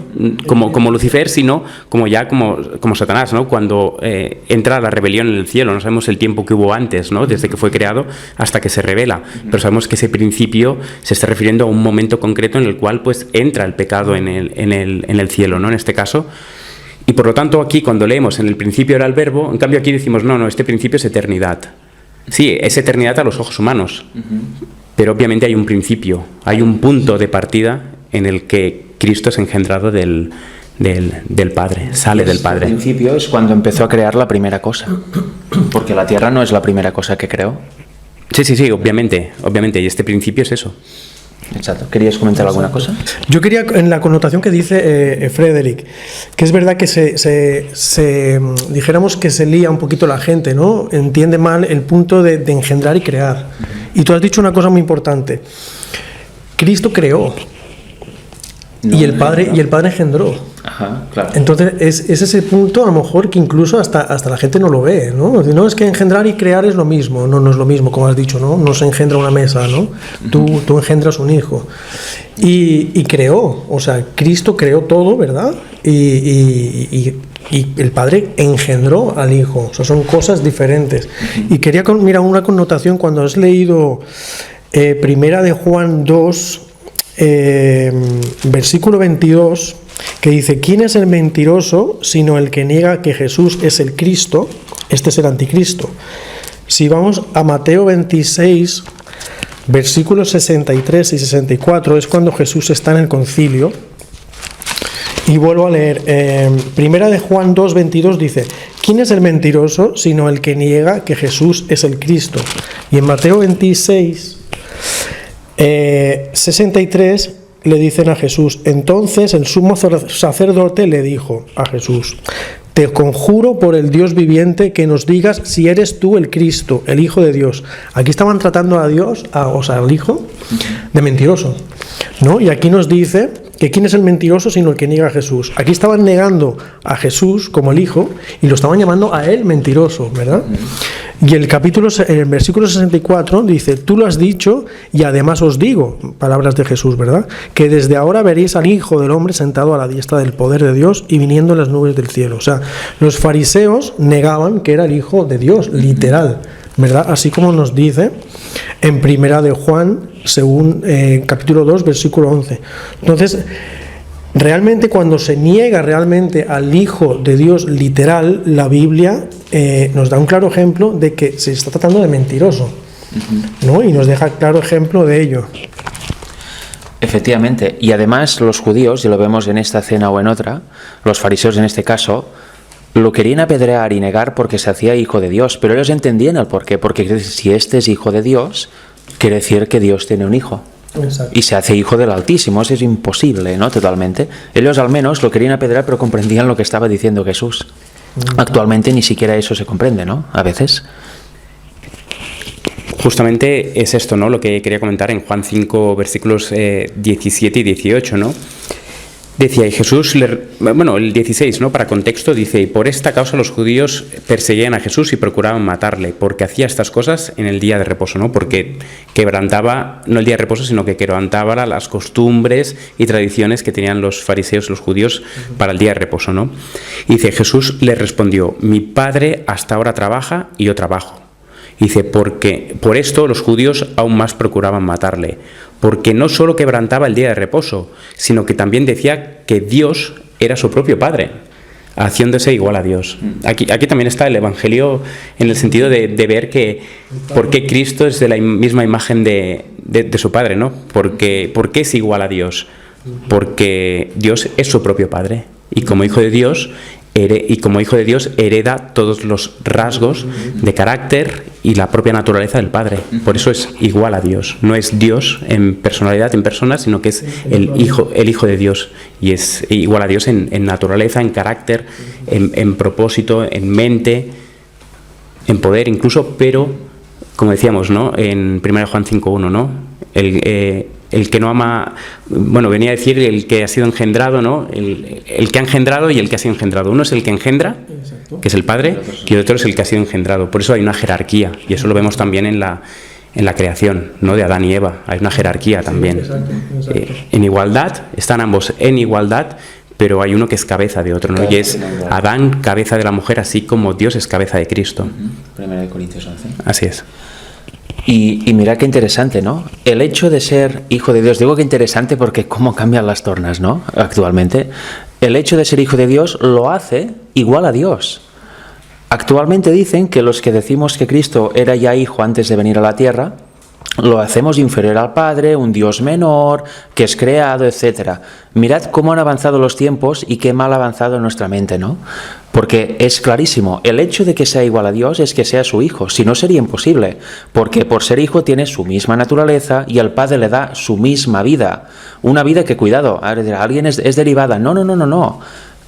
como Lucifer, sino como Satanás, ¿no? Cuando entra la rebelión en el cielo, no sabemos el tiempo que hubo antes, ¿no?, desde que fue creado hasta que se revela. Pero sabemos que ese principio se está refiriendo a un momento concreto en el cual pues entra el pecado en el cielo, ¿no?, en este caso. Y por lo tanto aquí, cuando leemos en el principio era el verbo, en cambio aquí decimos no, este principio es eternidad. Sí, es eternidad a los ojos humanos, pero obviamente hay un principio, hay un punto de partida en el que Cristo es engendrado del Padre, sale del Padre. El principio es cuando empezó a crear la primera cosa, porque la tierra no es la primera cosa que creó. Sí, obviamente, y este principio es eso. Exacto. ¿Querías comentar alguna cosa? Yo quería, en la connotación que dice Frederick, que es verdad que dijéramos que se lía un poquito la gente, ¿no? Entiende mal el punto de engendrar y crear. Y tú has dicho una cosa muy importante. Cristo creó, y el Padre engendró. Ajá, claro. Entonces es ese punto a lo mejor que incluso hasta la gente no lo ve, ¿no? No, es que engendrar y crear es lo mismo. No es lo mismo, como has dicho, ¿no? No se engendra una mesa, ¿no? Tú engendras un hijo. Y creó, o sea, Cristo creó todo, ¿verdad? Y el Padre engendró al Hijo. O sea, son cosas diferentes. Y quería, mira, una connotación cuando has leído Primera de Juan 2, versículo 22, que dice: ¿quién es el mentiroso sino el que niega que Jesús es el Cristo? Este es el anticristo. Si vamos a Mateo 26, versículos 63 y 64, es cuando Jesús está en el concilio. Y vuelvo a leer, Primera de Juan 2, 22 dice: ¿quién es el mentiroso sino el que niega que Jesús es el Cristo? Y en Mateo 26, 63 le dicen a Jesús: entonces el sumo sacerdote le dijo a Jesús: te conjuro por el Dios viviente que nos digas si eres tú el Cristo, el Hijo de Dios. Aquí estaban tratando a Dios, o sea, al Hijo, de mentiroso, ¿no? Y aquí nos dice que quién es el mentiroso sino el que niega a Jesús. Aquí estaban negando a Jesús como el Hijo y lo estaban llamando a él mentiroso, ¿verdad? Y el versículo 64 dice: tú lo has dicho y además os digo, palabras de Jesús, ¿verdad?, que desde ahora veréis al Hijo del Hombre sentado a la diestra del poder de Dios y viniendo en las nubes del cielo. O sea, los fariseos negaban que era el Hijo de Dios, literal, ¿verdad? Así como nos dice en Primera de Juan, según capítulo 2, versículo 11. Entonces, realmente cuando se niega realmente al Hijo de Dios literal, la Biblia nos da un claro ejemplo de que se está tratando de mentiroso, ¿no? Y nos deja claro ejemplo de ello. Efectivamente, y además los judíos, y lo vemos en esta cena o en otra, los fariseos en este caso, lo querían apedrear y negar porque se hacía hijo de Dios, pero ellos entendían el porqué, porque si este es hijo de Dios, quiere decir que Dios tiene un hijo. Exacto. Y se hace hijo del Altísimo, eso es imposible, ¿no? Totalmente. Ellos al menos lo querían apedrear, pero comprendían lo que estaba diciendo Jesús. Actualmente ni siquiera eso se comprende, ¿no? A veces. Justamente es esto, ¿no?, lo que quería comentar en Juan 5, versículos 17 y 18, ¿no? Decía, y Jesús, el 16, ¿no?, para contexto, dice: y por esta causa los judíos perseguían a Jesús y procuraban matarle, porque hacía estas cosas en el día de reposo, ¿no?, porque quebrantaba, no el día de reposo, sino que quebrantaba las costumbres y tradiciones que tenían los fariseos, los judíos, para el día de reposo, ¿no? Y dice, Jesús le respondió: mi Padre hasta ahora trabaja y yo trabajo. Dice, porque por esto los judíos aún más procuraban matarle, porque no solo quebrantaba el día de reposo, sino que también decía que Dios era su propio Padre, haciéndose igual a Dios. Aquí también está el Evangelio en el sentido de ver que por qué Cristo es de la misma imagen de su Padre, ¿no? ¿Por qué es igual a Dios? Porque Dios es su propio Padre, y como hijo de Dios hereda todos los rasgos de carácter y la propia naturaleza del Padre. Por eso es igual a Dios. No es Dios en personalidad, en persona, sino que es el Hijo de Dios. Y es igual a Dios en naturaleza, en carácter, en propósito, en mente, en poder incluso, pero, como decíamos, ¿no?, en 1 Juan 5.1, ¿no?, el que no ama, venía a decir el que ha sido engendrado, ¿no?, el que ha engendrado y el que ha sido engendrado. Uno es el que engendra, que es el Padre, y el otro es el que ha sido engendrado. Por eso hay una jerarquía, y eso lo vemos también en la creación, ¿no?, de Adán y Eva. Hay una jerarquía también. Exacto. En igualdad, están ambos en igualdad, pero hay uno que es cabeza de otro, ¿no? Y es Adán, cabeza de la mujer, así como Dios es cabeza de Cristo. 1 Corintios 11. Así es. Y mira qué interesante, ¿no? El hecho de ser hijo de Dios, digo que interesante porque cómo cambian las tornas, ¿no?, actualmente. El hecho de ser hijo de Dios lo hace igual a Dios. Actualmente dicen que los que decimos que Cristo era ya hijo antes de venir a la tierra, lo hacemos inferior al Padre, un Dios menor, que es creado, etc. Mirad cómo han avanzado los tiempos y qué mal ha avanzado en nuestra mente, ¿no? Porque es clarísimo, el hecho de que sea igual a Dios es que sea su hijo, si no sería imposible, porque por ser hijo tiene su misma naturaleza y al Padre le da su misma vida, una vida que, cuidado, alguien es derivada, no,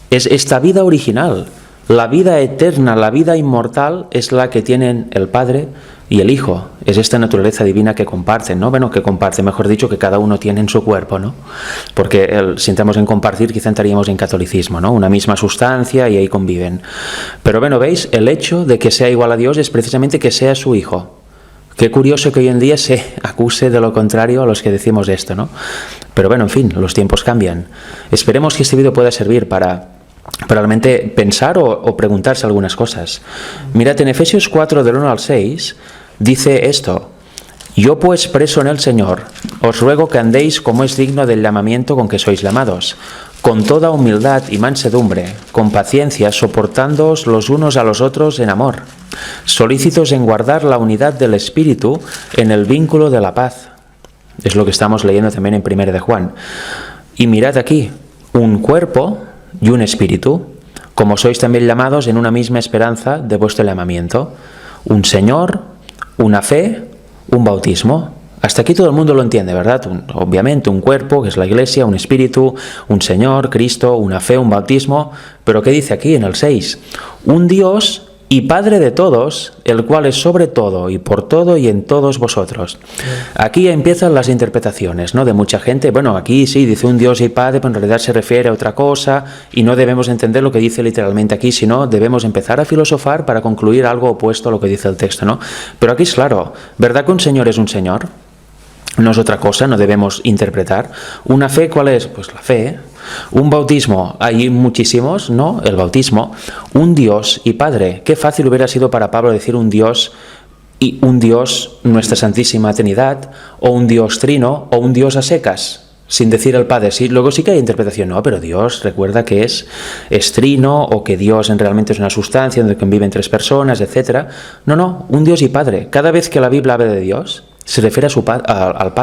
es esta vida original, la vida eterna, la vida inmortal es la que tienen el Padre y el Hijo, es esta naturaleza divina que comparten, ¿no? Bueno, que comparten, mejor dicho, que cada uno tiene en su cuerpo, ¿no? Porque si entramos en compartir, quizá entraríamos en catolicismo, ¿no? Una misma sustancia y ahí conviven. Pero bueno, ¿veis? El hecho de que sea igual a Dios es precisamente que sea su Hijo. Qué curioso que hoy en día se acuse de lo contrario a los que decimos esto, ¿no? Pero bueno, en fin, los tiempos cambian. Esperemos que este vídeo pueda servir para realmente pensar o preguntarse algunas cosas. Mirad, en Efesios 4, del 1 al 6, dice esto: yo pues, preso en el Señor, os ruego que andéis como es digno del llamamiento con que sois llamados, con toda humildad y mansedumbre, con paciencia, soportándoos los unos a los otros en amor, solícitos en guardar la unidad del Espíritu en el vínculo de la paz. Es lo que estamos leyendo también en 1 de Juan. Y mirad aquí, un cuerpo y un espíritu, como sois también llamados en una misma esperanza de vuestro llamamiento, un Señor, una fe, un bautismo. Hasta aquí todo el mundo lo entiende, ¿verdad? Obviamente un cuerpo, que es la Iglesia, un espíritu, un Señor, Cristo, una fe, un bautismo. Pero ¿qué dice aquí en el 6? Un Dios y Padre de todos, el cual es sobre todo y por todo y en todos vosotros. Aquí empiezan las interpretaciones, ¿no?, de mucha gente. Bueno, aquí sí dice un Dios y Padre, pero en realidad se refiere a otra cosa y no debemos entender lo que dice literalmente aquí, sino debemos empezar a filosofar para concluir algo opuesto a lo que dice el texto, ¿no? Pero aquí es claro, ¿verdad que un Señor es un Señor? No es otra cosa, no debemos interpretar. ¿Una fe cuál es? Pues la fe. Un bautismo, hay muchísimos, ¿no? El bautismo. Un Dios y Padre. Qué fácil hubiera sido para Pablo decir un Dios y un Dios, nuestra Santísima Trinidad, o un Dios trino, o un Dios a secas, sin decir el Padre. Sí, luego sí que hay interpretación, no, pero Dios recuerda que es trino, o que Dios realmente es una sustancia donde conviven tres personas, etc. No, un Dios y Padre. Cada vez que la Biblia habla de Dios, se refiere a al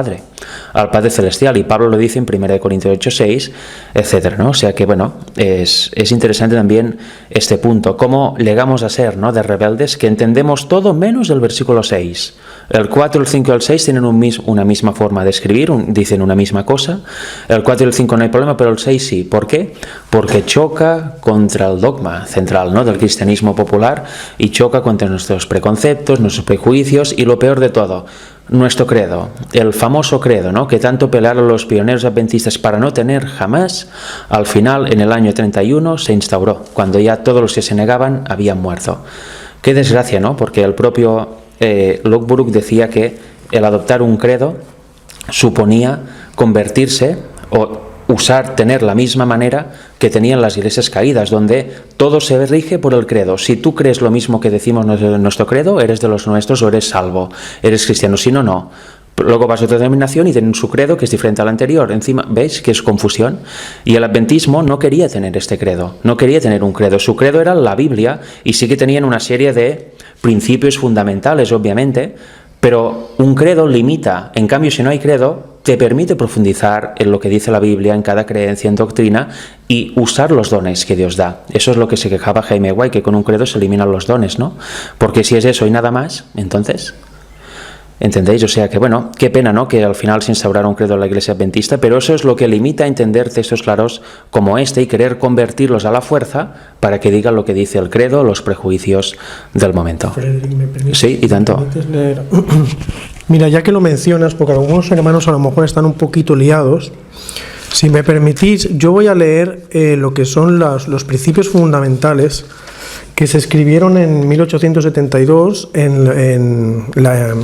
Padre Celestial, y Pablo lo dice en 1 Corintios 8:6, etcétera, ¿no? O sea que, bueno, es interesante también este punto, cómo llegamos a ser, ¿no?, de rebeldes, que entendemos todo menos el versículo 6. El 4, el 5 y el 6 tienen una misma forma de escribir, dicen una misma cosa. El 4 y el 5 no hay problema, pero el 6 sí. ¿Por qué? Porque choca contra el dogma central, ¿no?, del cristianismo popular, y choca contra nuestros preconceptos, nuestros prejuicios, y lo peor de todo, nuestro credo, el famoso credo, ¿no?, que tanto pelearon los pioneros adventistas para no tener jamás, al final, en el año 31, se instauró, cuando ya todos los que se negaban habían muerto. Qué desgracia, ¿no?, porque el propio Lockbrook decía que el adoptar un credo suponía convertirse o tener la misma manera que tenían las iglesias caídas, donde todo se rige por el credo. Si tú crees lo mismo que decimos en nuestro credo, eres de los nuestros o eres salvo, eres cristiano, si no, no. Luego vas a otra denominación y tienen su credo que es diferente al anterior. Encima, ¿veis que es confusión? Y el adventismo no quería tener este credo, no quería tener un credo. Su credo era la Biblia, y sí que tenían una serie de principios fundamentales, obviamente, pero un credo limita. En cambio, si no hay credo, te permite profundizar en lo que dice la Biblia, en cada creencia, en doctrina, y usar los dones que Dios da. Eso es lo que se quejaba Jaime White, que con un credo se eliminan los dones, ¿no? Porque si es eso y nada más, entonces, ¿entendéis? O sea que, bueno, qué pena, ¿no?, que al final se instaurara un credo en la Iglesia Adventista, pero eso es lo que limita a entender textos claros como este y querer convertirlos a la fuerza para que digan lo que dice el credo, los prejuicios del momento. Frederick, ¿me permites? Sí, y tanto. Leer? Mira, ya que lo mencionas, porque algunos hermanos a lo mejor están un poquito liados, si me permitís, yo voy a leer lo que son los principios fundamentales que se escribieron en 1872 en la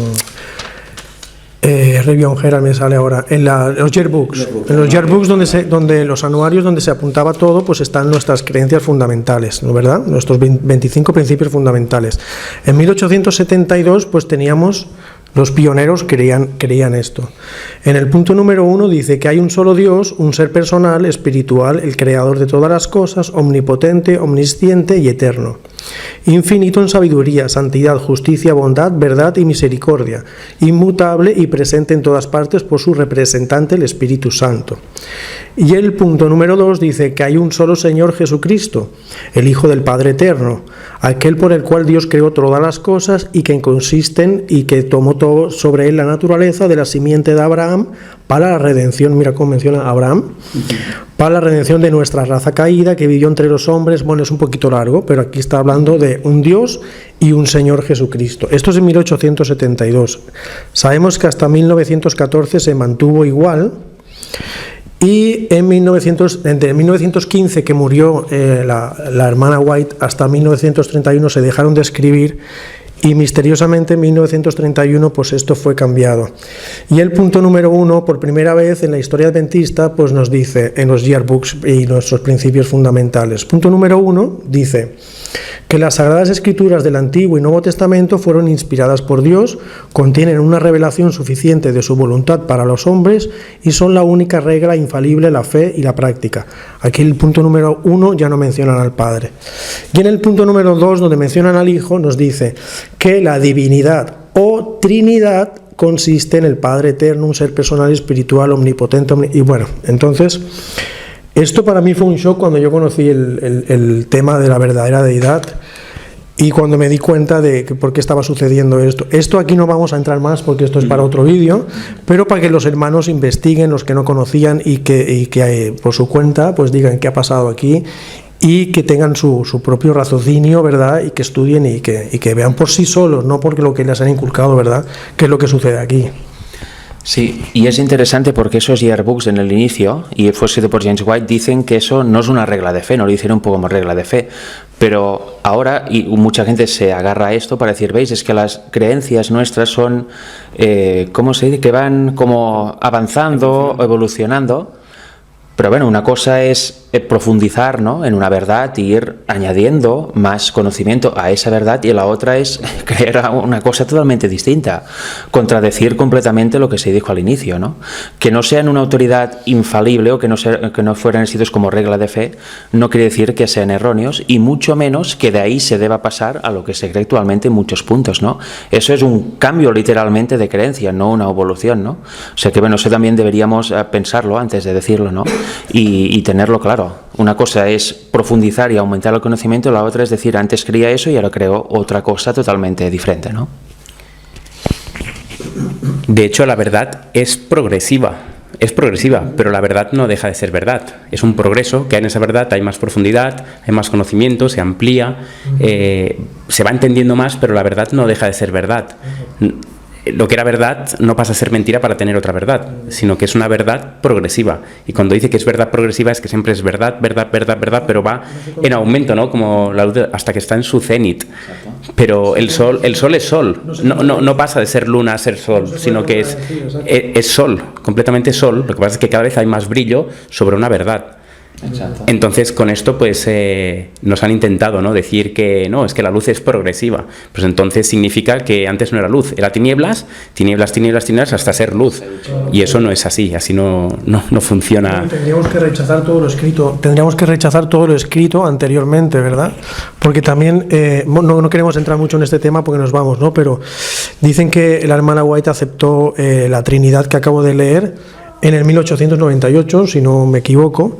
Review Herald, me sale ahora, en los yearbooks. En los yearbooks donde los anuarios donde se apuntaba todo, pues están nuestras creencias fundamentales, ¿no, verdad? Nuestros 25 principios fundamentales. En 1872 pues teníamos, los pioneros creían esto. En el punto número 1 dice que hay un solo Dios, un ser personal, espiritual, el creador de todas las cosas, omnipotente, omnisciente y eterno. Infinito en sabiduría, santidad, justicia, bondad, verdad y misericordia, inmutable y presente en todas partes por su representante, el Espíritu Santo. Y el punto número 2 dice que hay un solo Señor Jesucristo, el Hijo del Padre Eterno, aquel por el cual Dios creó todas las cosas y que consisten y que tomó todo sobre él la naturaleza de la simiente de Abraham para la redención, mira cómo menciona Abraham, para la redención de nuestra raza caída que vivió entre los hombres. Bueno, es un poquito largo, pero aquí está hablando de un Dios y un Señor Jesucristo. Esto es en 1872. Sabemos que hasta 1914 se mantuvo igual, y entre 1915, que murió la hermana White, hasta 1931 se dejaron de escribir, y misteriosamente en 1931 pues esto fue cambiado. Y el punto número 1, por primera vez en la historia adventista, pues nos dice en los yearbooks y nuestros principios fundamentales. Punto número 1 dice que las Sagradas Escrituras del Antiguo y Nuevo Testamento fueron inspiradas por Dios, contienen una revelación suficiente de su voluntad para los hombres y son la única regla infalible, la fe y la práctica. Aquí el punto número 1 ya no mencionan al Padre. Y en el punto número 2, donde mencionan al Hijo, nos dice que la divinidad o Trinidad consiste en el Padre Eterno, un ser personal, espiritual, omnipotente, y bueno, entonces esto para mí fue un shock cuando yo conocí el tema de la verdadera deidad y cuando me di cuenta de por qué estaba sucediendo esto. Esto aquí no vamos a entrar más porque esto es para otro vídeo, pero para que los hermanos investiguen, los que no conocían, y que por su cuenta pues digan qué ha pasado aquí y que tengan su propio raciocinio, ¿verdad? Y que estudien y que vean por sí solos, no porque lo que les han inculcado, ¿verdad? ¿Qué es lo que sucede aquí? Sí, y es interesante porque esos yearbooks en el inicio, y fue escrito por James White, dicen que eso no es una regla de fe, no lo hicieron un poco como regla de fe, pero ahora, y mucha gente se agarra a esto para decir, veis, es que las creencias nuestras son, ¿cómo se dice? Que van como avanzando, evolucionando. Pero bueno, una cosa es profundizar, ¿no?, en una verdad y ir añadiendo más conocimiento a esa verdad, y la otra es creer una cosa totalmente distinta, contradecir completamente lo que se dijo al inicio, ¿no? Que no sean una autoridad infalible o que no fueran escritos como regla de fe no quiere decir que sean erróneos, y mucho menos que de ahí se deba pasar a lo que se cree actualmente en muchos puntos, ¿no? Eso es un cambio literalmente de creencia, no una evolución, ¿no? O sea que bueno, eso también deberíamos pensarlo antes de decirlo, ¿no? Y tenerlo claro. Una cosa es profundizar y aumentar el conocimiento, la otra es decir, antes creía eso y ahora creo otra cosa totalmente diferente, ¿no? De hecho, la verdad es progresiva, pero la verdad no deja de ser verdad. Es un progreso, que en esa verdad hay más profundidad, hay más conocimiento, se amplía, se va entendiendo más, pero la verdad no deja de ser verdad. Lo que era verdad no pasa a ser mentira para tener otra verdad, sino que es una verdad progresiva. Y cuando dice que es verdad progresiva es que siempre es verdad, pero va en aumento, ¿no? Como la luz hasta que está en su cenit. Pero el sol es sol, no pasa de ser luna a ser sol, sino que es sol, completamente sol. Lo que pasa es que cada vez hay más brillo sobre una verdad. Exacto. Entonces con esto pues nos han intentado, ¿no?, decir que no, es que la luz es progresiva. Pues entonces significa que antes no era luz, era tinieblas hasta ser luz, y eso no es así no funciona. Tendríamos que rechazar todo lo escrito anteriormente, ¿verdad? Porque también no queremos entrar mucho en este tema porque nos vamos, ¿no? Pero dicen que la hermana White aceptó la Trinidad que acabo de leer en el 1898, si no me equivoco.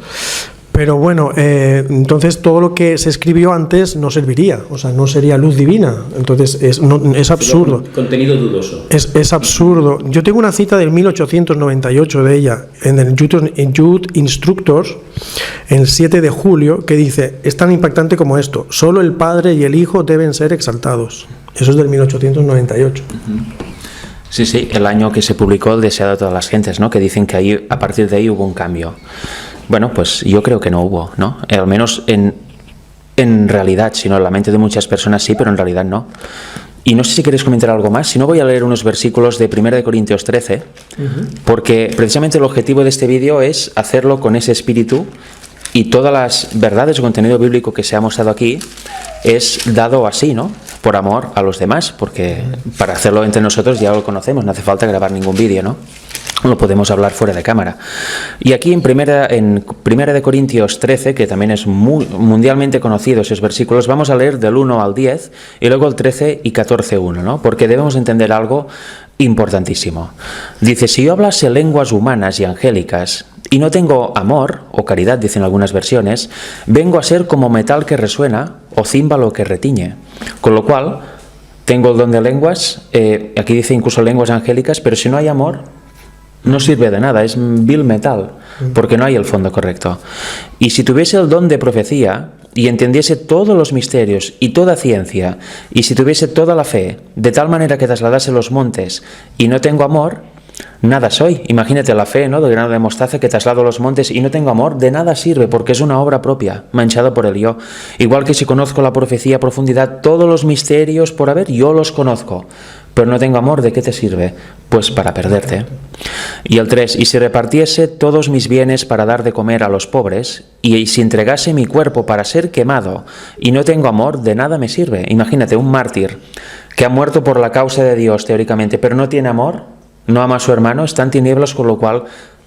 Pero bueno, entonces todo lo que se escribió antes no serviría, o sea, no sería luz divina. Entonces es absurdo. Contenido dudoso. Es absurdo. Yo tengo una cita del 1898 de ella, en el Jude Instructors, el 7 de julio, que dice, es tan impactante como esto: solo el Padre y el Hijo deben ser exaltados. Eso es del 1898. Sí, el año que se publicó El deseado de todas las gentes, ¿no? Que dicen que ahí, a partir de ahí hubo un cambio. Bueno, pues yo creo que no hubo, ¿no? Al menos en realidad, sino en la mente de muchas personas sí, pero en realidad no. Y no sé si queréis comentar algo más. Si no, voy a leer unos versículos de 1 de Corintios 13, porque precisamente el objetivo de este vídeo es hacerlo con ese espíritu, y todas las verdades o contenido bíblico que se ha mostrado aquí es dado así, ¿no?, por amor a los demás, porque para hacerlo entre nosotros ya lo conocemos, no hace falta grabar ningún vídeo, ¿no? Lo podemos hablar fuera de cámara. Y aquí en primera de Corintios 13, que también es mundialmente conocido esos versículos, vamos a leer del 1 al 10 y luego el 13 y 14:1, ¿no? Porque debemos entender algo importantísimo. Dice, si yo hablase lenguas humanas y angélicas y no tengo amor o caridad, dicen algunas versiones, vengo a ser como metal que resuena o címbalo que retiñe. Con lo cual, tengo el don de lenguas, aquí dice incluso lenguas angélicas, pero si no hay amor, no sirve de nada, es vil metal, porque no hay el fondo correcto. Y si tuviese el don de profecía y entendiese todos los misterios y toda ciencia, y si tuviese toda la fe, de tal manera que trasladase los montes, y no tengo amor, nada soy. Imagínate la fe, ¿no?, del grano de mostaza que traslado los montes y no tengo amor, de nada sirve, porque es una obra propia, manchada por el yo. Igual que si conozco la profecía a profundidad, todos los misterios por haber, yo los conozco, pero no tengo amor, ¿de qué te sirve? Pues para perderte. Y el 3, y si repartiese todos mis bienes para dar de comer a los pobres, y si entregase mi cuerpo para ser quemado, y no tengo amor, de nada me sirve. Imagínate, un mártir que ha muerto por la causa de Dios, teóricamente, pero no tiene amor, no ama a su hermano, está en tinieblas, con lo cual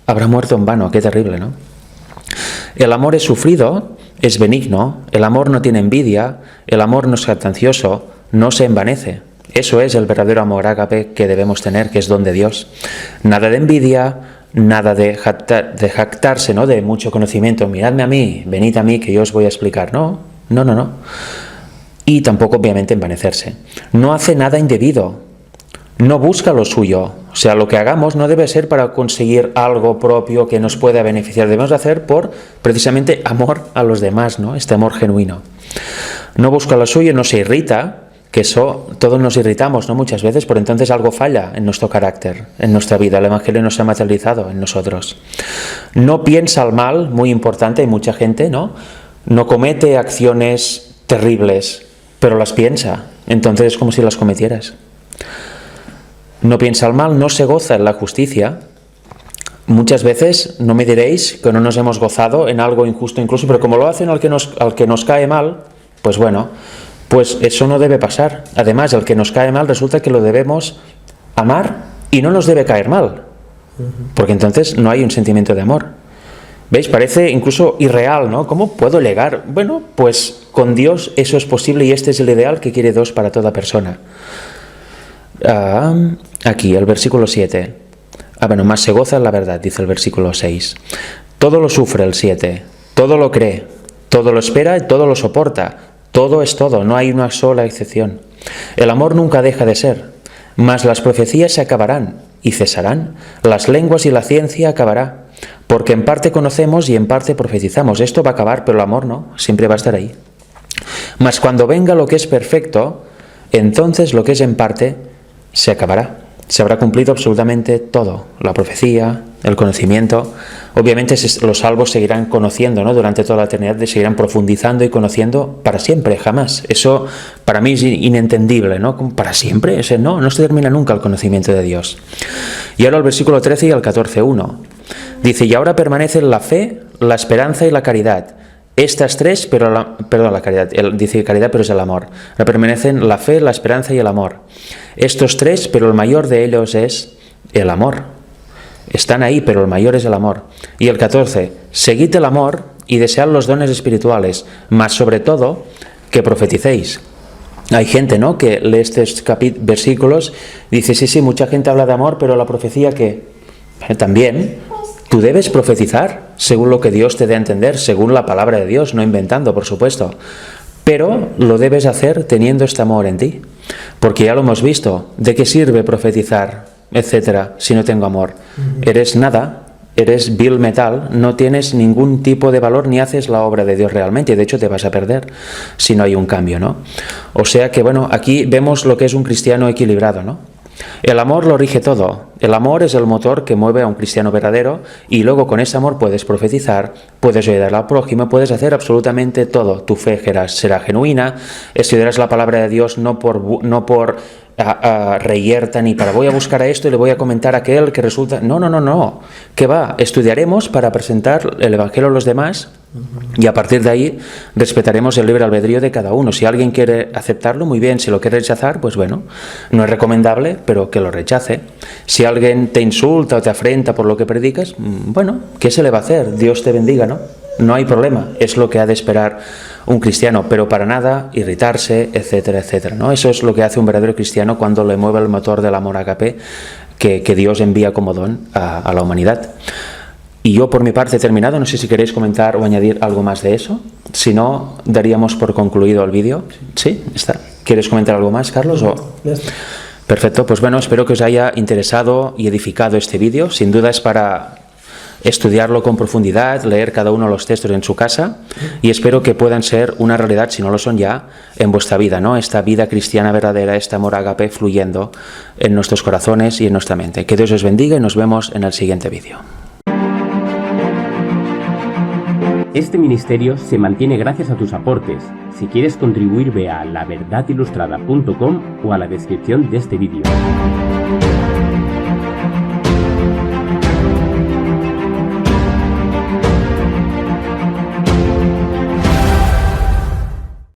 habrá muerto en vano. Qué terrible, ¿no? El amor es sufrido, es benigno, el amor no tiene envidia, el amor no es jactancioso, no se envanece. Eso es el verdadero amor ágape que debemos tener, que es don de Dios. Nada de envidia, nada de jactarse, ¿no?, de mucho conocimiento. Miradme a mí, venid a mí, que yo os voy a explicar. No. Y tampoco, obviamente, envanecerse. No hace nada indebido. No busca lo suyo, sea, lo que hagamos no debe ser para conseguir algo propio que nos pueda beneficiar. Debemos de hacer por, precisamente, amor a los demás, ¿no? Este amor genuino. No busca lo suyo, no se irrita, que eso todos nos irritamos, ¿no? Muchas veces, por entonces algo falla en nuestro carácter, en nuestra vida. El Evangelio no se ha materializado en nosotros. No piensa el mal, muy importante, hay mucha gente, ¿no? No comete acciones terribles, pero las piensa. Entonces es como si las cometieras. No piensa el mal, no se goza en la justicia. Muchas veces, no me diréis que no nos hemos gozado en algo injusto incluso, pero como lo hacen al que nos cae mal, pues bueno, pues eso no debe pasar. Además, el que nos cae mal resulta que lo debemos amar y no nos debe caer mal, porque entonces no hay un sentimiento de amor. ¿Veis? Parece incluso irreal, ¿no? ¿Cómo puedo llegar? Bueno, pues con Dios eso es posible y este es el ideal que quiere Dios para toda persona. Aquí, el versículo 7. Bueno, más se goza en la verdad, dice el versículo 6. Todo lo sufre, el 7. Todo lo cree, todo lo espera y todo lo soporta. Todo es todo, no hay una sola excepción. El amor nunca deja de ser, mas las profecías se acabarán y cesarán. Las lenguas y la ciencia acabará, porque en parte conocemos y en parte profetizamos. Esto va a acabar, pero el amor no, siempre va a estar ahí. Mas cuando venga lo que es perfecto, entonces lo que es en parte se acabará. Se habrá cumplido absolutamente todo, la profecía, el conocimiento. Obviamente los salvos seguirán conociendo, ¿no? Durante toda la eternidad, seguirán profundizando y conociendo para siempre, jamás. Eso para mí es inentendible, ¿no? ¿Para siempre? No se termina nunca el conocimiento de Dios. Y ahora el versículo 13 y el 14:1. Dice, y ahora permanecen la fe, la esperanza y la caridad. Estas tres, la caridad, dice caridad, pero es el amor. Ahora permanecen la fe, la esperanza y el amor. Estos tres, pero el mayor de ellos es el amor. Están ahí, pero el mayor es el amor. Y el 14, seguid el amor y desead los dones espirituales, mas sobre todo que profeticéis. Hay gente, ¿no?, que lee estos versículos, dice, sí, mucha gente habla de amor, pero la profecía que también... Tú debes profetizar según lo que Dios te dé a entender, según la palabra de Dios, no inventando, por supuesto. Pero lo debes hacer teniendo este amor en ti. Porque ya lo hemos visto. ¿De qué sirve profetizar, etcétera, si no tengo amor? Eres nada, eres vil metal, no tienes ningún tipo de valor ni haces la obra de Dios realmente. Y de hecho te vas a perder si no hay un cambio, ¿no? O sea que, bueno, aquí vemos lo que es un cristiano equilibrado, ¿no? El amor lo rige todo. El amor es el motor que mueve a un cristiano verdadero y luego con ese amor puedes profetizar, puedes ayudar al prójimo, puedes hacer absolutamente todo. Tu fe será genuina, estudiarás la palabra de Dios no por reyerta ni para voy a buscar a esto y le voy a comentar a aquel que resulta... No. ¿Qué va? Estudiaremos para presentar el Evangelio a los demás y a partir de ahí respetaremos el libre albedrío de cada uno. Si alguien quiere aceptarlo, muy bien. Si lo quiere rechazar, pues bueno, no es recomendable, pero que lo rechace. Si alguien te insulta o te afrenta por lo que predicas, bueno, ¿qué se le va a hacer? Dios te bendiga, ¿no? No hay problema, es lo que ha de esperar un cristiano, pero para nada irritarse, etcétera, etcétera, ¿no? Eso es lo que hace un verdadero cristiano cuando le mueve el motor del amor ágape que Dios envía como don a la humanidad. Y yo por mi parte he terminado, no sé si queréis comentar o añadir algo más de eso, si no, daríamos por concluido el vídeo. ¿Sí? ¿Está? ¿Quieres comentar algo más, Carlos? Ya está. Perfecto, pues bueno, espero que os haya interesado y edificado este vídeo, sin duda es para... estudiarlo con profundidad, leer cada uno de los textos en su casa y espero que puedan ser una realidad, si no lo son ya, en vuestra vida, ¿no? Esta vida cristiana verdadera, este amor ágape fluyendo en nuestros corazones y en nuestra mente. Que Dios os bendiga y nos vemos en el siguiente vídeo. Este ministerio se mantiene gracias a tus aportes. Si quieres contribuir, ve a laverdadilustrada.com o a la descripción de este vídeo.